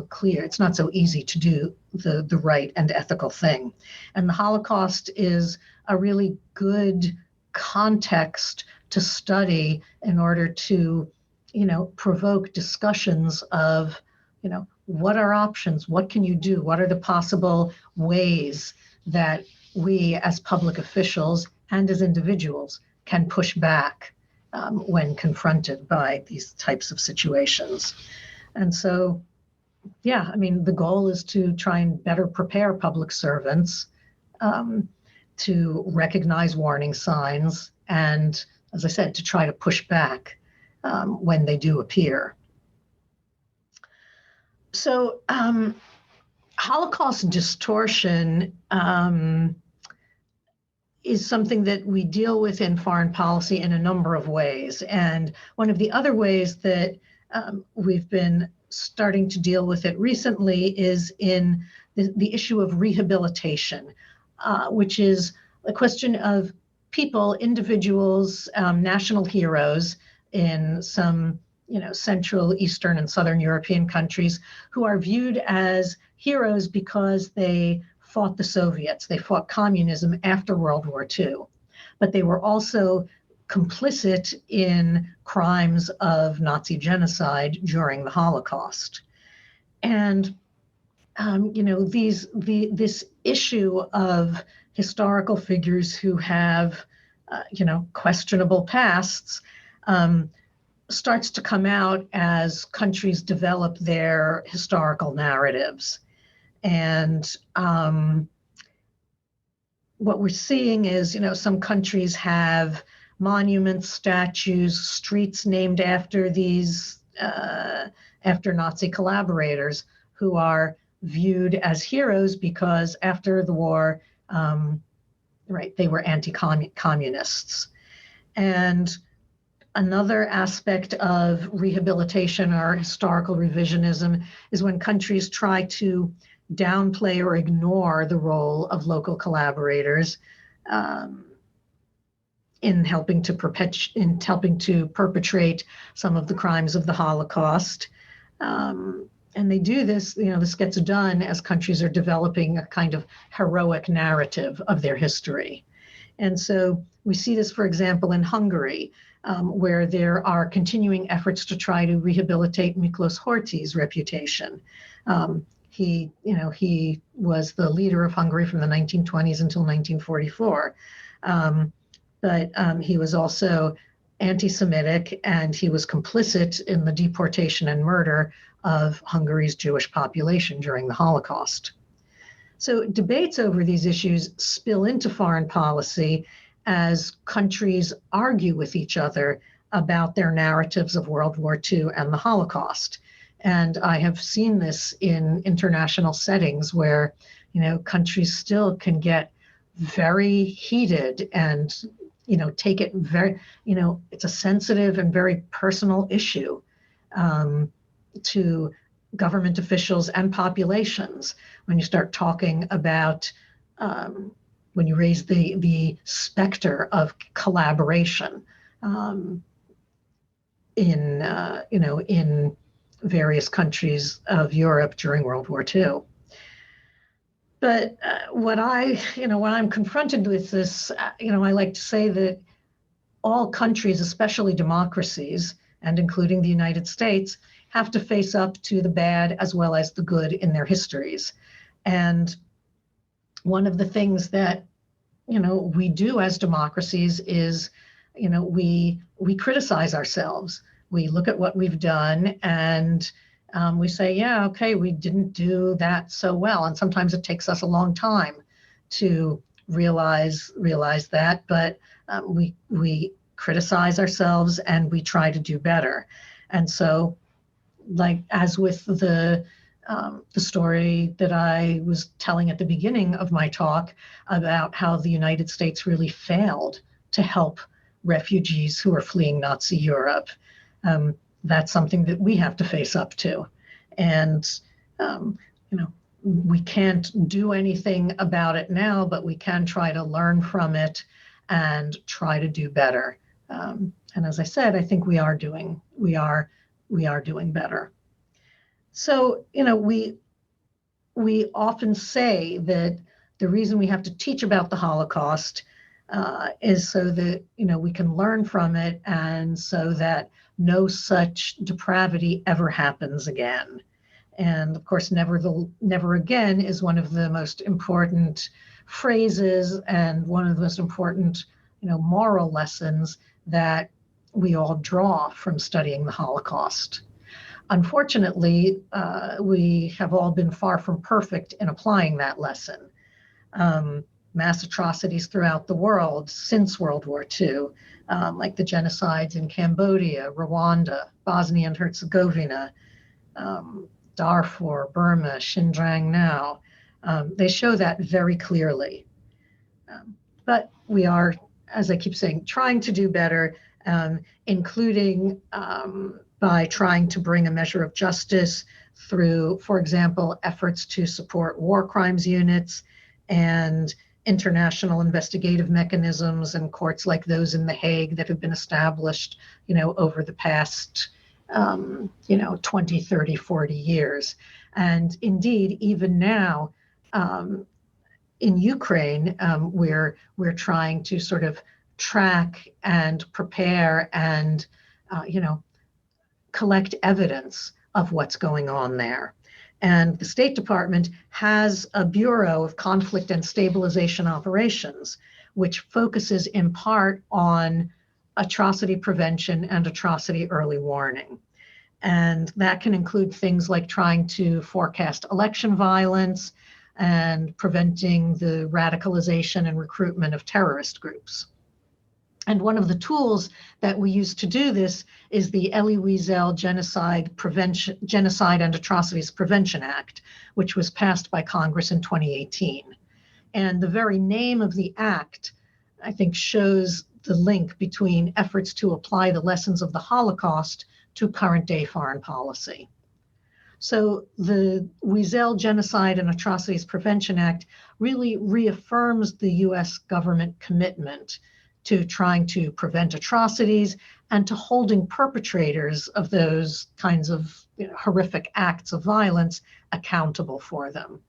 clear. It's not so easy to do the right and ethical thing. And the Holocaust is a really good context to study in order to, provoke discussions of, what are options? What can you do? What are the possible ways that we as public officials and as individuals can push back when confronted by these types of situations? And so, the goal is to try and better prepare public servants to recognize warning signs and, as I said, to try to push back when they do appear. So Holocaust distortion is something that we deal with in foreign policy in a number of ways. And one of the other ways that we've been starting to deal with it recently is in the issue of rehabilitation, which is a question of people, individuals, national heroes in some Central, Eastern, and Southern European countries who are viewed as heroes because they fought the Soviets, they fought communism after World War II, but they were also complicit in crimes of Nazi genocide during the Holocaust. And this issue of historical figures who have questionable pasts starts to come out as countries develop their historical narratives. And what we're seeing is, some countries have monuments, statues, streets named after these, after Nazi collaborators who are viewed as heroes because after the war, they were anti-communists. And another aspect of rehabilitation or historical revisionism is when countries try to downplay or ignore the role of local collaborators in helping to perpetrate some of the crimes of the Holocaust. And they do this, this gets done as countries are developing a kind of heroic narrative of their history. And so we see this, for example, in Hungary, where there are continuing efforts to try to rehabilitate Miklos Horthy's reputation. He was the leader of Hungary from the 1920s until 1944. But he was also anti-Semitic, and he was complicit in the deportation and murder of Hungary's Jewish population during the Holocaust. So debates over these issues spill into foreign policy as countries argue with each other about their narratives of World War II and the Holocaust. And I have seen this in international settings where, countries still can get very heated and take it very, it's a sensitive and very personal issue to government officials and populations when you start talking about, when you raise the specter of collaboration in various countries of Europe during World War II. But when I'm confronted with this, I like to say that all countries, especially democracies, and including the United States, have to face up to the bad as well as the good in their histories. And one of the things that, we do as democracies is, we criticize ourselves. We look at what we've done and we say, yeah, okay, we didn't do that so well. And sometimes it takes us a long time to realize that, but we criticize ourselves and we try to do better. And so, like as with the story that I was telling at the beginning of my talk about how the United States really failed to help refugees who are fleeing Nazi Europe. That's something that we have to face up to. And, we can't do anything about it now, but we can try to learn from it and try to do better. And as I said, I think we are doing better. So, we often say that the reason we have to teach about the Holocaust is so that, we can learn from it and so that no such depravity ever happens again. And of course, never again is one of the most important phrases and one of the most important, moral lessons that we all draw from studying the Holocaust. Unfortunately, we have all been far from perfect in applying that lesson. Mass atrocities throughout the world since World War II, like the genocides in Cambodia, Rwanda, Bosnia and Herzegovina, Darfur, Burma, Xinjiang now, they show that very clearly. But we are, as I keep saying, trying to do better, including by trying to bring a measure of justice through, for example, efforts to support war crimes units and international investigative mechanisms and courts like those in The Hague that have been established, over the past, 20, 30, 40 years. And indeed, even now, in Ukraine, we're trying to sort of track and prepare and, collect evidence of what's going on there. And the State Department has a Bureau of Conflict and Stabilization Operations, which focuses in part on atrocity prevention and atrocity early warning. And that can include things like trying to forecast election violence and preventing the radicalization and recruitment of terrorist groups. And one of the tools that we use to do this is the Elie Wiesel Genocide and Atrocities Prevention Act, which was passed by Congress in 2018. And the very name of the act, I think, shows the link between efforts to apply the lessons of the Holocaust to current day foreign policy. So the Wiesel Genocide and Atrocities Prevention Act really reaffirms the US government commitment to trying to prevent atrocities and to holding perpetrators of those kinds of horrific acts of violence accountable for them.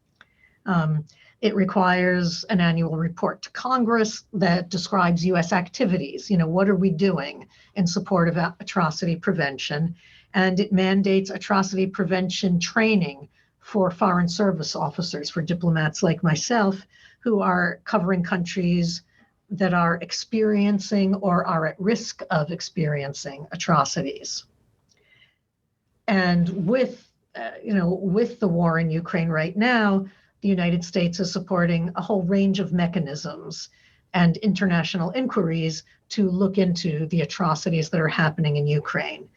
It requires an annual report to Congress that describes US activities. What are we doing in support of atrocity prevention? And it mandates atrocity prevention training for foreign service officers, for diplomats like myself, who are covering countries that are experiencing or are at risk of experiencing atrocities. And with the war in Ukraine right now, the United States is supporting a whole range of mechanisms and international inquiries to look into the atrocities that are happening in Ukraine.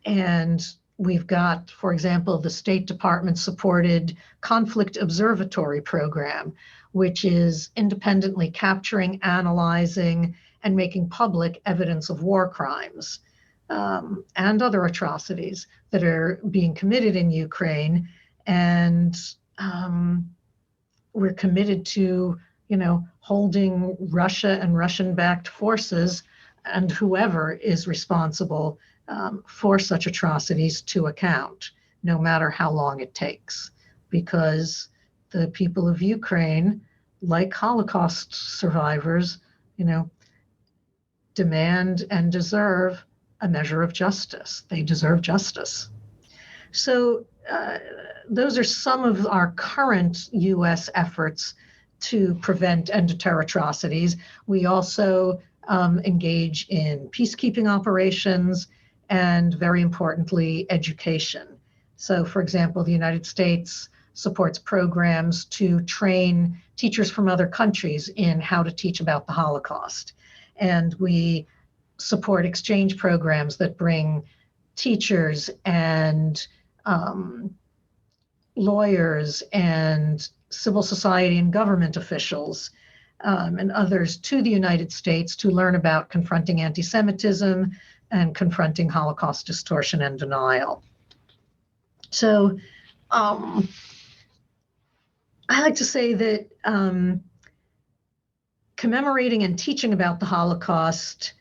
And We've got, for example, the State Department-supported Conflict Observatory Program, which is independently capturing, analyzing, and making public evidence of war crimes and other atrocities that are being committed in Ukraine. And we're committed to, holding Russia and Russian-backed forces and whoever is responsible for such atrocities to account, no matter how long it takes, because the people of Ukraine, like Holocaust survivors, demand and deserve a measure of justice. They deserve justice. So those are some of our current U.S. efforts to prevent and deter atrocities. We also engage in peacekeeping operations and, very importantly, education. So, for example, the United States supports programs to train teachers from other countries in how to teach about the Holocaust. And we support exchange programs that bring teachers and lawyers and civil society and government officials and others to the United States to learn about confronting anti-Semitism and confronting Holocaust distortion and denial. So I like to say that commemorating and teaching about the Holocaust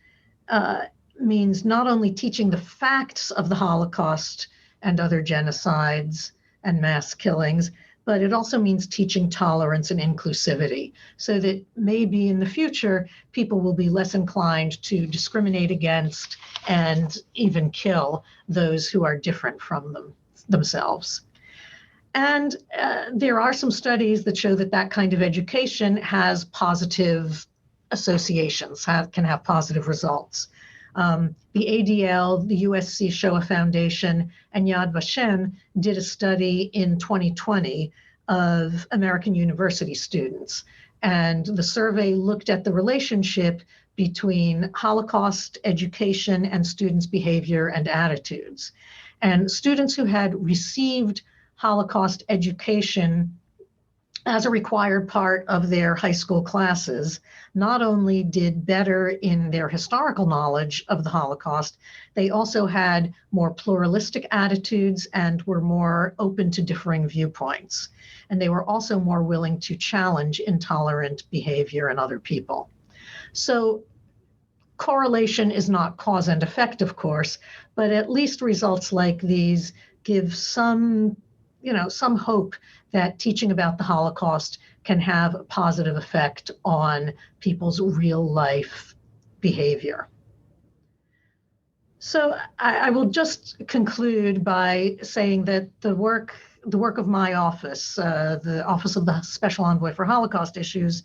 means not only teaching the facts of the Holocaust and other genocides and mass killings, but it also means teaching tolerance and inclusivity so that maybe in the future, people will be less inclined to discriminate against and even kill those who are different from themselves. And there are some studies that show that that kind of education has positive associations, can have positive results. The ADL, the USC Shoah Foundation, and Yad Vashem did a study in 2020 of American university students. And the survey looked at the relationship between Holocaust education and students' behavior and attitudes. And students who had received Holocaust education as a required part of their high school classes not only did better in their historical knowledge of the Holocaust, they also had more pluralistic attitudes and were more open to differing viewpoints. And they were also more willing to challenge intolerant behavior in other people. So correlation is not cause and effect, of course, but at least results like these give some hope that teaching about the Holocaust can have a positive effect on people's real life behavior. So I will just conclude by saying that the work of my office, the Office of the Special Envoy for Holocaust Issues,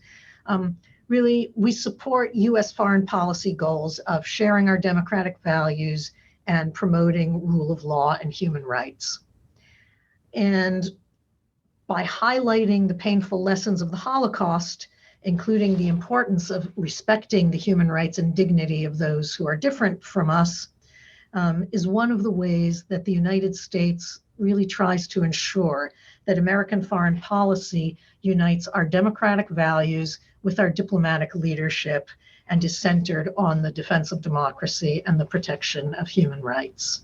really, we support U.S. foreign policy goals of sharing our democratic values and promoting rule of law and human rights. And by highlighting the painful lessons of the Holocaust, including the importance of respecting the human rights and dignity of those who are different from us, is one of the ways that the United States really tries to ensure that American foreign policy unites our democratic values with our diplomatic leadership and is centered on the defense of democracy and the protection of human rights.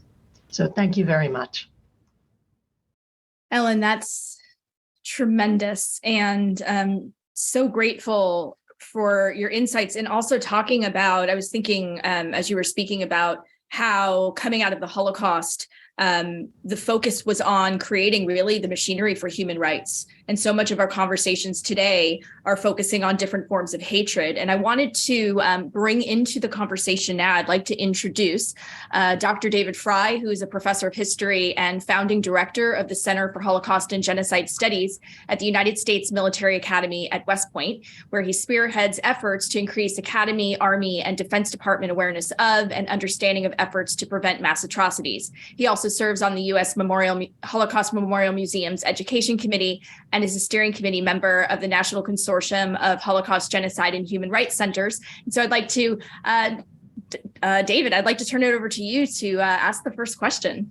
So thank you very much. Ellen, that's tremendous, and so grateful for your insights, and also talking about, I was thinking as you were speaking about how coming out of the Holocaust, the focus was on creating really the machinery for human rights. And so much of our conversations today are focusing on different forms of hatred. And I wanted to bring into the conversation now, I'd like to introduce Dr. David Fry, who is a professor of history and founding director of the Center for Holocaust and Genocide Studies at the United States Military Academy at West Point, where he spearheads efforts to increase Academy, Army, and Defense Department awareness of and understanding of efforts to prevent mass atrocities. He also serves on the U.S. Holocaust Memorial Museum's Education Committee and is a steering committee member of the National Consortium of Holocaust, Genocide, and Human Rights Centers. And so I'd like to, David, I'd like to turn it over to you to ask the first question.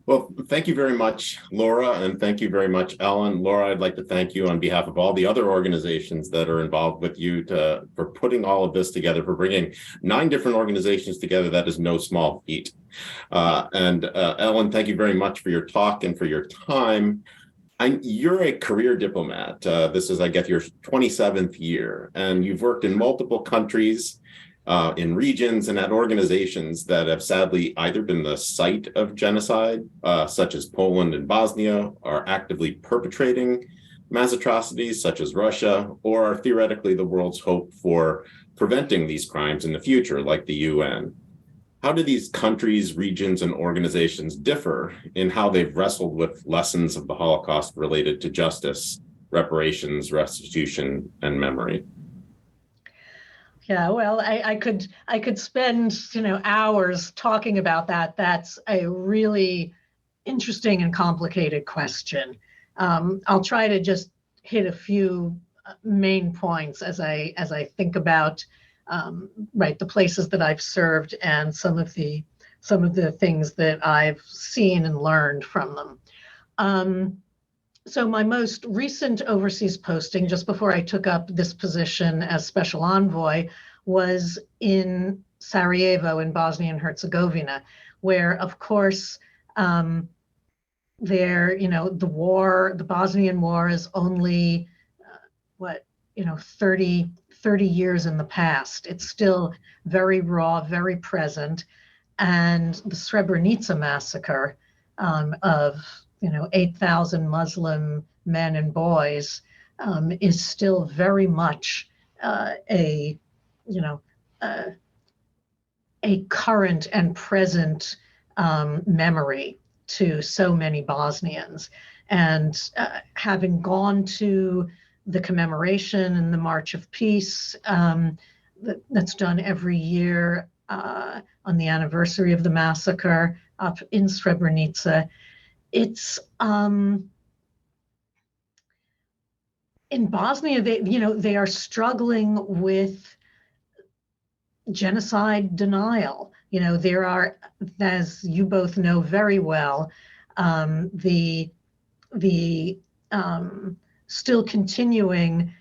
Well, thank you very much, Laura, and thank you very much, Ellen. Laura, I'd like to thank you on behalf of all the other organizations that are involved with you for putting all of this together, for bringing 9 different organizations together. That is no small feat. And Ellen, thank you very much for your talk and for your time. You're a career diplomat. This is, I guess, your 27th year, and you've worked in multiple countries, in regions and at organizations that have sadly either been the site of genocide, such as Poland and Bosnia, are actively perpetrating mass atrocities, such as Russia, or are theoretically the world's hope for preventing these crimes in the future, like the UN. How do these countries, regions, and organizations differ in how they've wrestled with lessons of the Holocaust related to justice, reparations, restitution, and memory? Yeah, well, I could spend hours talking about that. That's a really interesting and complicated question. I'll try to just hit a few main points as I think about the places that I've served and some of the things that I've seen and learned from them. So my most recent overseas posting, just before I took up this position as special envoy, was in Sarajevo in Bosnia and Herzegovina, where, of course, the Bosnian War is only 30 years in the past. It's still very raw, very present, and the Srebrenica massacre of 8,000 Muslim men and boys is still very much a current and present memory to so many Bosnians. And having gone to the Commemoration and the March of Peace that's done every year on the anniversary of the massacre up in Srebrenica, it's in Bosnia, they are struggling with genocide denial. There are, as you both know very well, the still continuing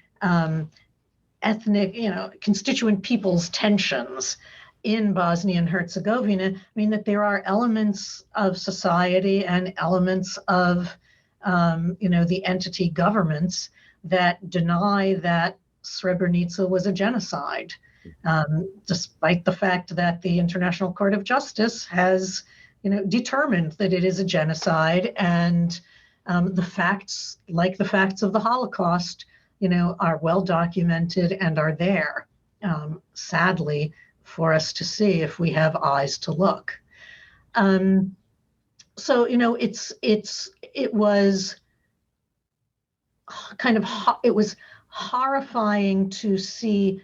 ethnic, constituent peoples tensions in Bosnia and Herzegovina mean that there are elements of society and elements of the entity governments that deny that Srebrenica was a genocide, despite the fact that the International Court of Justice has determined that it is a genocide, and the facts, like the facts of the Holocaust, are well documented and are there, sadly, for us to see if we have eyes to look. So it was it was horrifying to see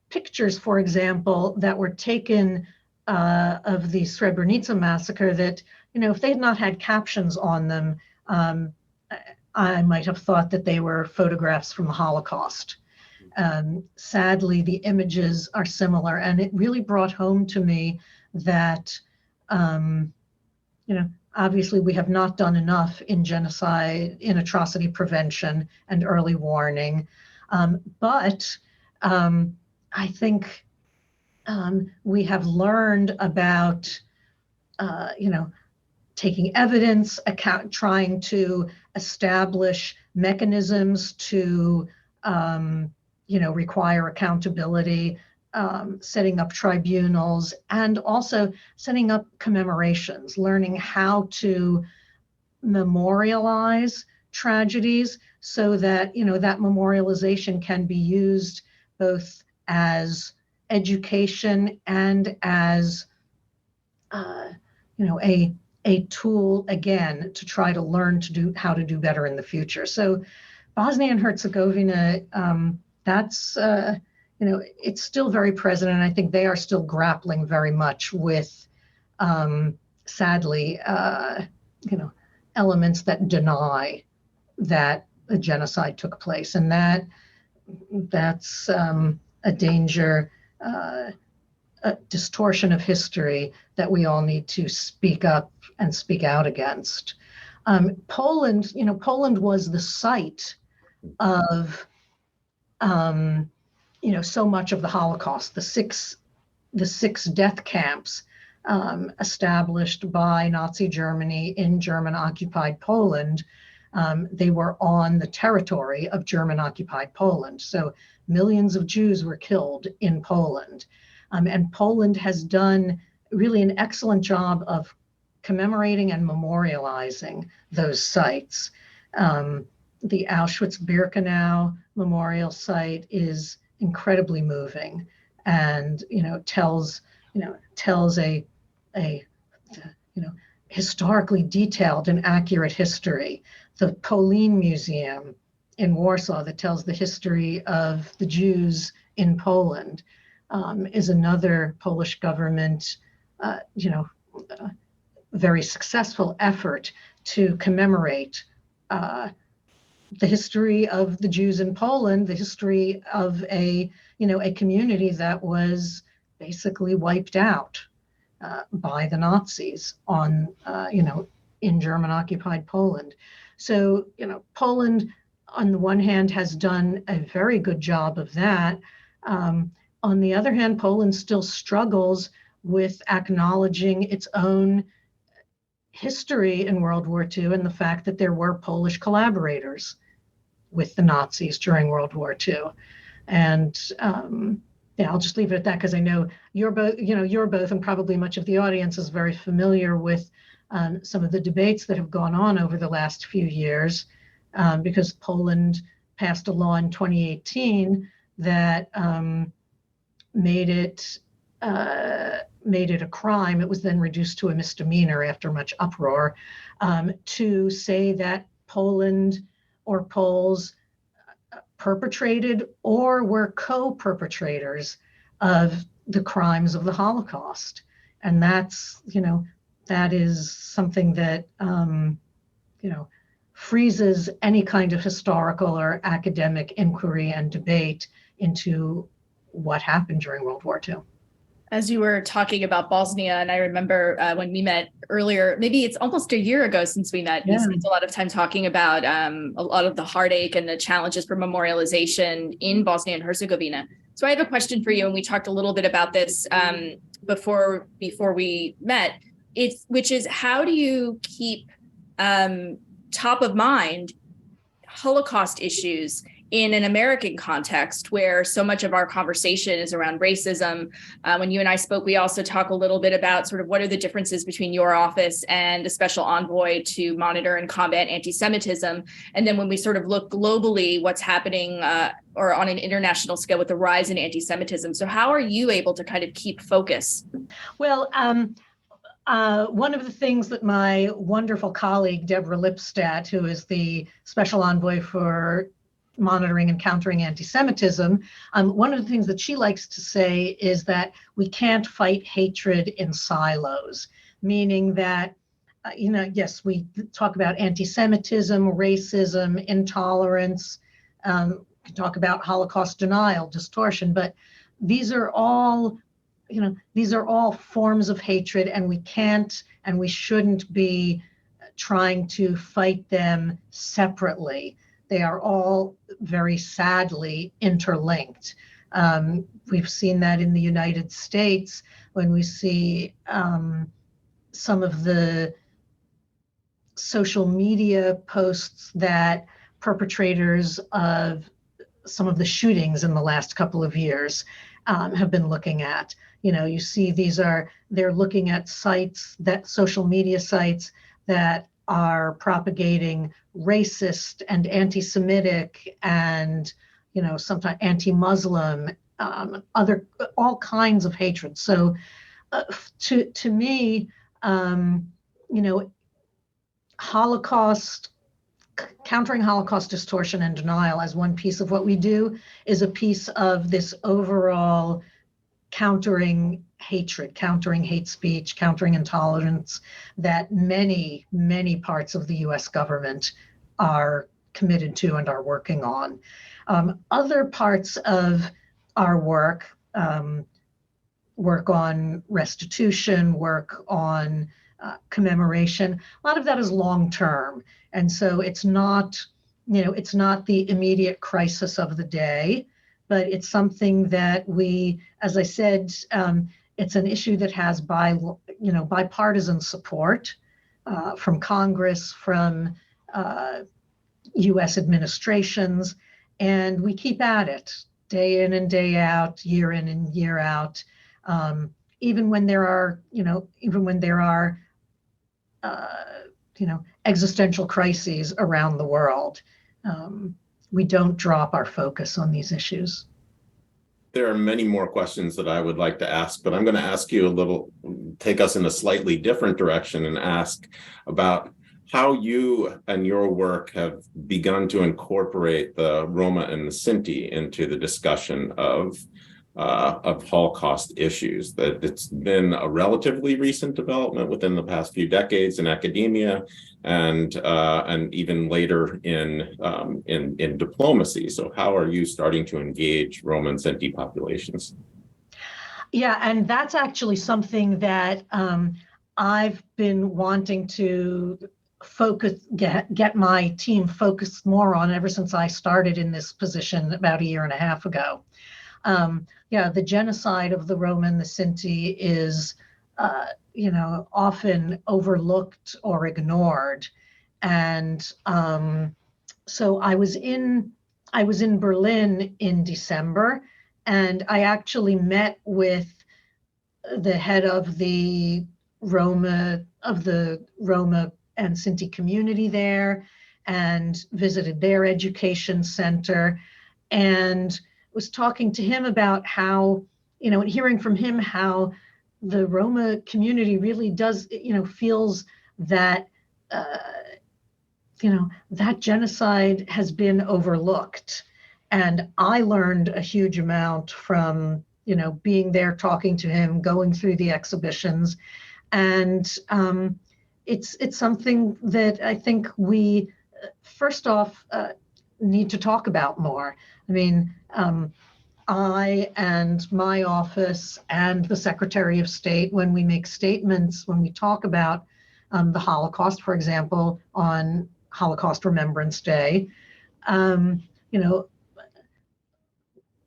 pictures, for example, that were taken of the Srebrenica massacre that, if they had not had captions on them, I might have thought that they were photographs from the Holocaust. Sadly, the images are similar, and it really brought home to me that, obviously we have not done enough in genocide, in atrocity prevention and early warning. But I think we have learned about, taking evidence, trying to establish mechanisms to, require accountability, setting up tribunals, and also setting up commemorations, learning how to memorialize tragedies so that, that memorialization can be used both as education and as, a tool, again, to try to learn how to do better in the future. So Bosnia and Herzegovina, that's, it's still very present, and I think they are still grappling very much with, sadly, elements that deny that a genocide took place, and that's a danger, a distortion of history that we all need to speak up and speak out against. Poland was the site of, so much of the Holocaust. The six death camps established by Nazi Germany in German-occupied Poland. They were on the territory of German-occupied Poland. So millions of Jews were killed in Poland. And Poland has done really an excellent job of commemorating and memorializing those sites. The Auschwitz-Birkenau Memorial Site is incredibly moving, and tells a historically detailed and accurate history. The Polin Museum in Warsaw, that tells the history of the Jews in Poland, is another Polish government, very successful effort to commemorate the history of the Jews in Poland, the history of a community that was basically wiped out by the Nazis in German-occupied Poland. So, Poland, on the one hand, has done a very good job of that. On the other hand, Poland still struggles with acknowledging its own history in World War II and the fact that there were Polish collaborators with the Nazis during World War II. And I'll just leave it at that, because I know you're both, and probably much of the audience is very familiar with some of the debates that have gone on over the last few years, because Poland passed a law in 2018 that made it a crime. It was then reduced to a misdemeanor after much uproar, to say that Poland or Poles perpetrated or were co-perpetrators of the crimes of the Holocaust. And that is something that, freezes any kind of historical or academic inquiry and debate into what happened during World War II. As you were talking about Bosnia, and I remember when we met earlier, maybe it's almost a year ago since we met, we spent a lot of time talking about a lot of the heartache and the challenges for memorialization in Bosnia and Herzegovina. So I have a question for you, and we talked a little bit about this before we met, which is, how do you keep top of mind Holocaust issues in an American context where so much of our conversation is around racism? When you and I spoke, we also talk a little bit about sort of what are the differences between your office and the Special Envoy to monitor and combat anti-Semitism. And then when we sort of look globally, what's happening or on an international scale with the rise in anti-Semitism. So how are you able to kind of keep focus? Well, one of the things that my wonderful colleague, Deborah Lipstadt, who is the Special Envoy for monitoring and countering anti-Semitism, one of the things that she likes to say is that we can't fight hatred in silos, meaning that, yes, we talk about anti-Semitism, racism, intolerance, we can talk about Holocaust denial, distortion, but these are all forms of hatred, and we can't and we shouldn't be trying to fight them separately. They are all very sadly interlinked. We've seen that in the United States when we see some of the social media posts that perpetrators of some of the shootings in the last couple of years have been looking at. You see they're looking at social media sites that are propagating racist and anti-Semitic and, sometimes anti-Muslim, all kinds of hatred. So to me, countering Holocaust distortion and denial as one piece of what we do is a piece of this overall countering hatred, countering hate speech, countering intolerance that many, many parts of the US government are committed to and are working on. Other parts of our work, work on restitution, work on commemoration. A lot of that is long-term. And so it's not, it's not the immediate crisis of the day, but it's something that we, as I said, it's an issue that has bipartisan support from Congress, from U.S. administrations, and we keep at it day in and day out, year in and year out. Even when there are, existential crises around the world, we don't drop our focus on these issues. There are many more questions that I would like to ask, but I'm going to ask you take us in a slightly different direction and ask about how you and your work have begun to incorporate the Roma and the Sinti into the discussion of Holocaust issues. That it's been a relatively recent development within the past few decades in academia, and even later in diplomacy. So, how are you starting to engage Roma and Sinti populations? Yeah, and that's actually something that I've been wanting to get my team focused more on ever since I started in this position about a year and a half ago. The genocide of the Roma and the Sinti is, often overlooked or ignored. And so I was in Berlin in December, and I actually met with the head of the Roma and Sinti community there, and visited their education center, and was talking to him about how, and hearing from him how the Roma community really does, feels that, that genocide has been overlooked. And I learned a huge amount from, being there, talking to him, going through the exhibitions. And it's something that I think we, first off, need to talk about more. I mean, I and my office and the Secretary of State, when we make statements, when we talk about the Holocaust, for example, on Holocaust Remembrance Day,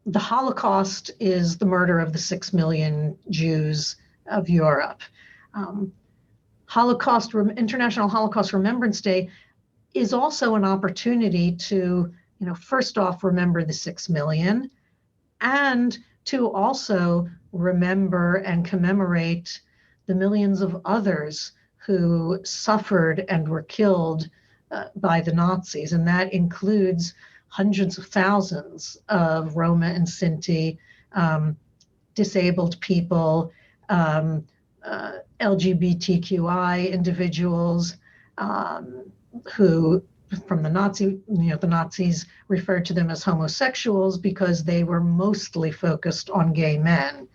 the Holocaust is the murder of the 6 million Jews of Europe. International Holocaust Remembrance Day is also an opportunity to, first off, remember the 6 million, and to also remember and commemorate the millions of others who suffered and were killed by the Nazis. And that includes hundreds of thousands of Roma and Sinti, disabled people, LGBTQI individuals, who from the Nazis referred to them as homosexuals because they were mostly focused on gay men.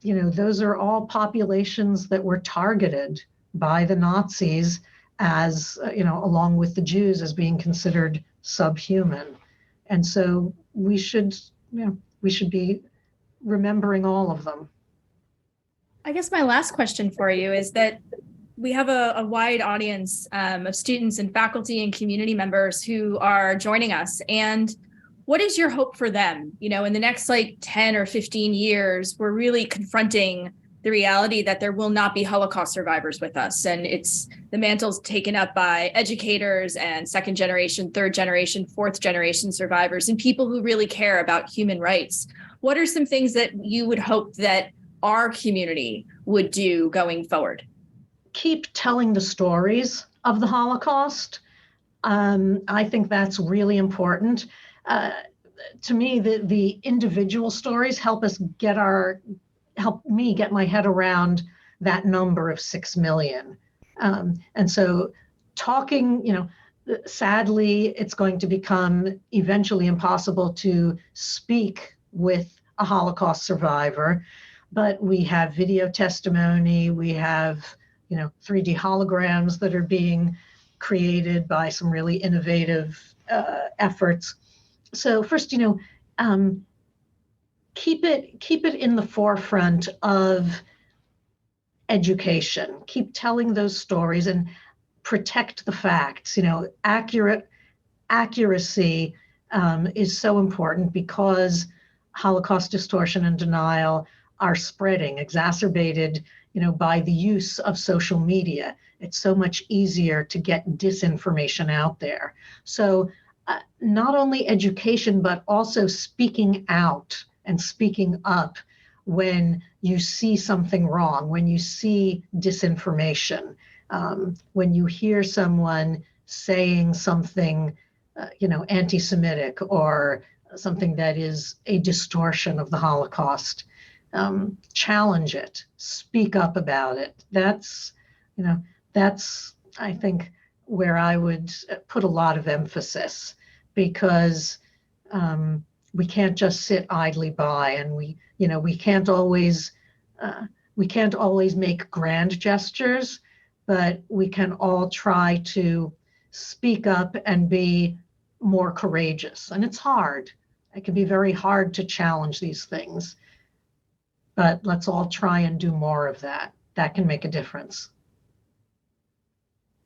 Those are all populations that were targeted by the Nazis as, along with the Jews, as being considered subhuman. And so we should be remembering all of them. I guess my last question for you is that we have a wide audience of students and faculty and community members who are joining us. And what is your hope for them? In the next 10 or 15 years, we're really confronting the reality that there will not be Holocaust survivors with us. And the mantle's taken up by educators and second generation, third generation, fourth generation survivors and people who really care about human rights. What are some things that you would hope that our community would do going forward? Keep telling the stories of the Holocaust. I think that's really important. To me, the individual stories help me get my head around that number of 6 million. And so talking, sadly, it's going to become eventually impossible to speak with a Holocaust survivor, but we have video testimony, we have 3D holograms that are being created by some really innovative efforts. So first, keep it in the forefront of education. Keep telling those stories and protect the facts. Accuracy is so important because Holocaust distortion and denial are spreading, exacerbated, by the use of social media. It's so much easier to get disinformation out there. So not only education, but also speaking out and speaking up when you see something wrong, when you see disinformation, when you hear someone saying something, anti-Semitic or something that is a distortion of the Holocaust. Challenge it, speak up about it. That's I think where I would put a lot of emphasis, because we can't just sit idly by, and we can't always make grand gestures, but we can all try to speak up and be more courageous. And it's hard. It can be very hard to challenge these things, but let's all try and do more of that. That can make a difference.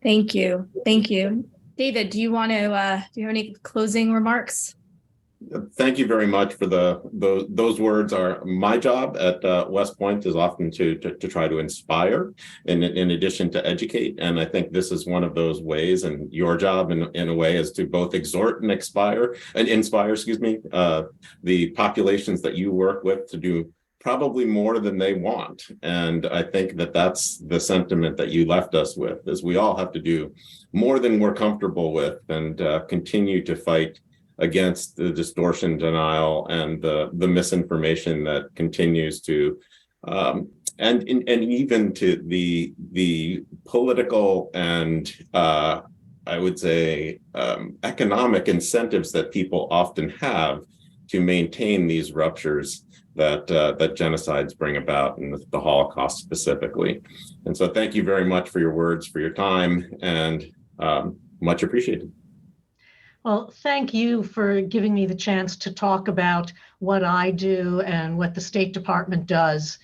Thank you. Thank you. David, do you have any closing remarks? Thank you very much for those words. Are my job at West Point is often to try to inspire in addition to educate. And I think this is one of those ways, and your job in a way is to both exhort and inspire, the populations that you work with to do probably more than they want. And I think that's the sentiment that you left us with, is we all have to do more than we're comfortable with, and continue to fight against the distortion, denial, and the misinformation that continues to, and even to the political and I would say economic incentives that people often have to maintain these ruptures that genocides bring about, and the Holocaust specifically. And so thank you very much for your words, for your time, and much appreciated. Well, thank you for giving me the chance to talk about what I do and what the State Department does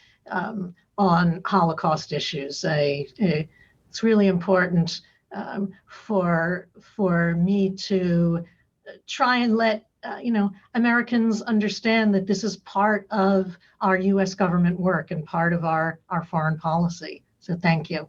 on Holocaust issues. It's really important for me to try and let Americans understand that this is part of our U.S. government work and part of our foreign policy. So thank you.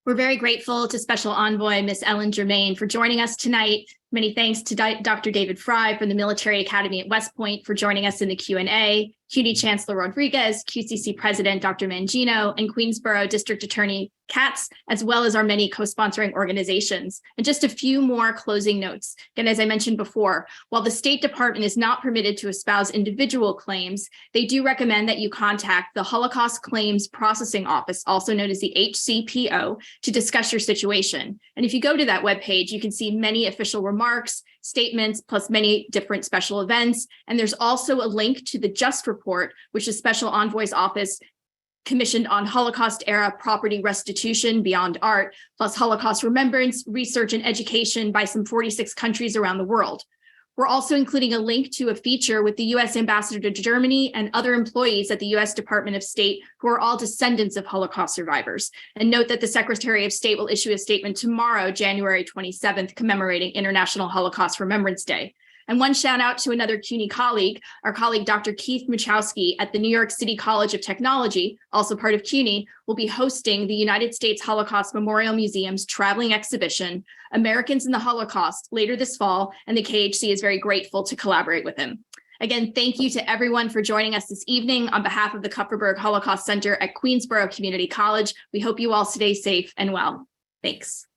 We're very grateful to Special Envoy Ms. Ellen Germain for joining us tonight. Many thanks to Dr. David Fry from the Military Academy at West Point for joining us in the Q&A, CUNY Chancellor Rodriguez, QCC President Dr. Mangino, and Queensborough District Attorney Katz, as well as our many co-sponsoring organizations. And just a few more closing notes. Again, as I mentioned before, while the State Department is not permitted to espouse individual claims, they do recommend that you contact the Holocaust Claims Processing Office, also known as the HCPO, to discuss your situation. And if you go to that webpage, you can see many official remarks, statements, plus many different special events. And there's also a link to the JUST report, which is Special Envoy's office commissioned on Holocaust-era property restitution beyond art, plus Holocaust remembrance, research, and education by some 46 countries around the world. We're also including a link to a feature with the U.S. Ambassador to Germany and other employees at the U.S. Department of State who are all descendants of Holocaust survivors. And note that the Secretary of State will issue a statement tomorrow, January 27th, commemorating International Holocaust Remembrance Day. And one shout out to another CUNY colleague, our colleague, Dr. Keith Machowski at the New York City College of Technology, also part of CUNY, will be hosting the United States Holocaust Memorial Museum's traveling exhibition, Americans in the Holocaust, later this fall, and the KHC is very grateful to collaborate with him. Again, thank you to everyone for joining us this evening on behalf of the Kupferberg Holocaust Center at Queensborough Community College. We hope you all stay safe and well. Thanks.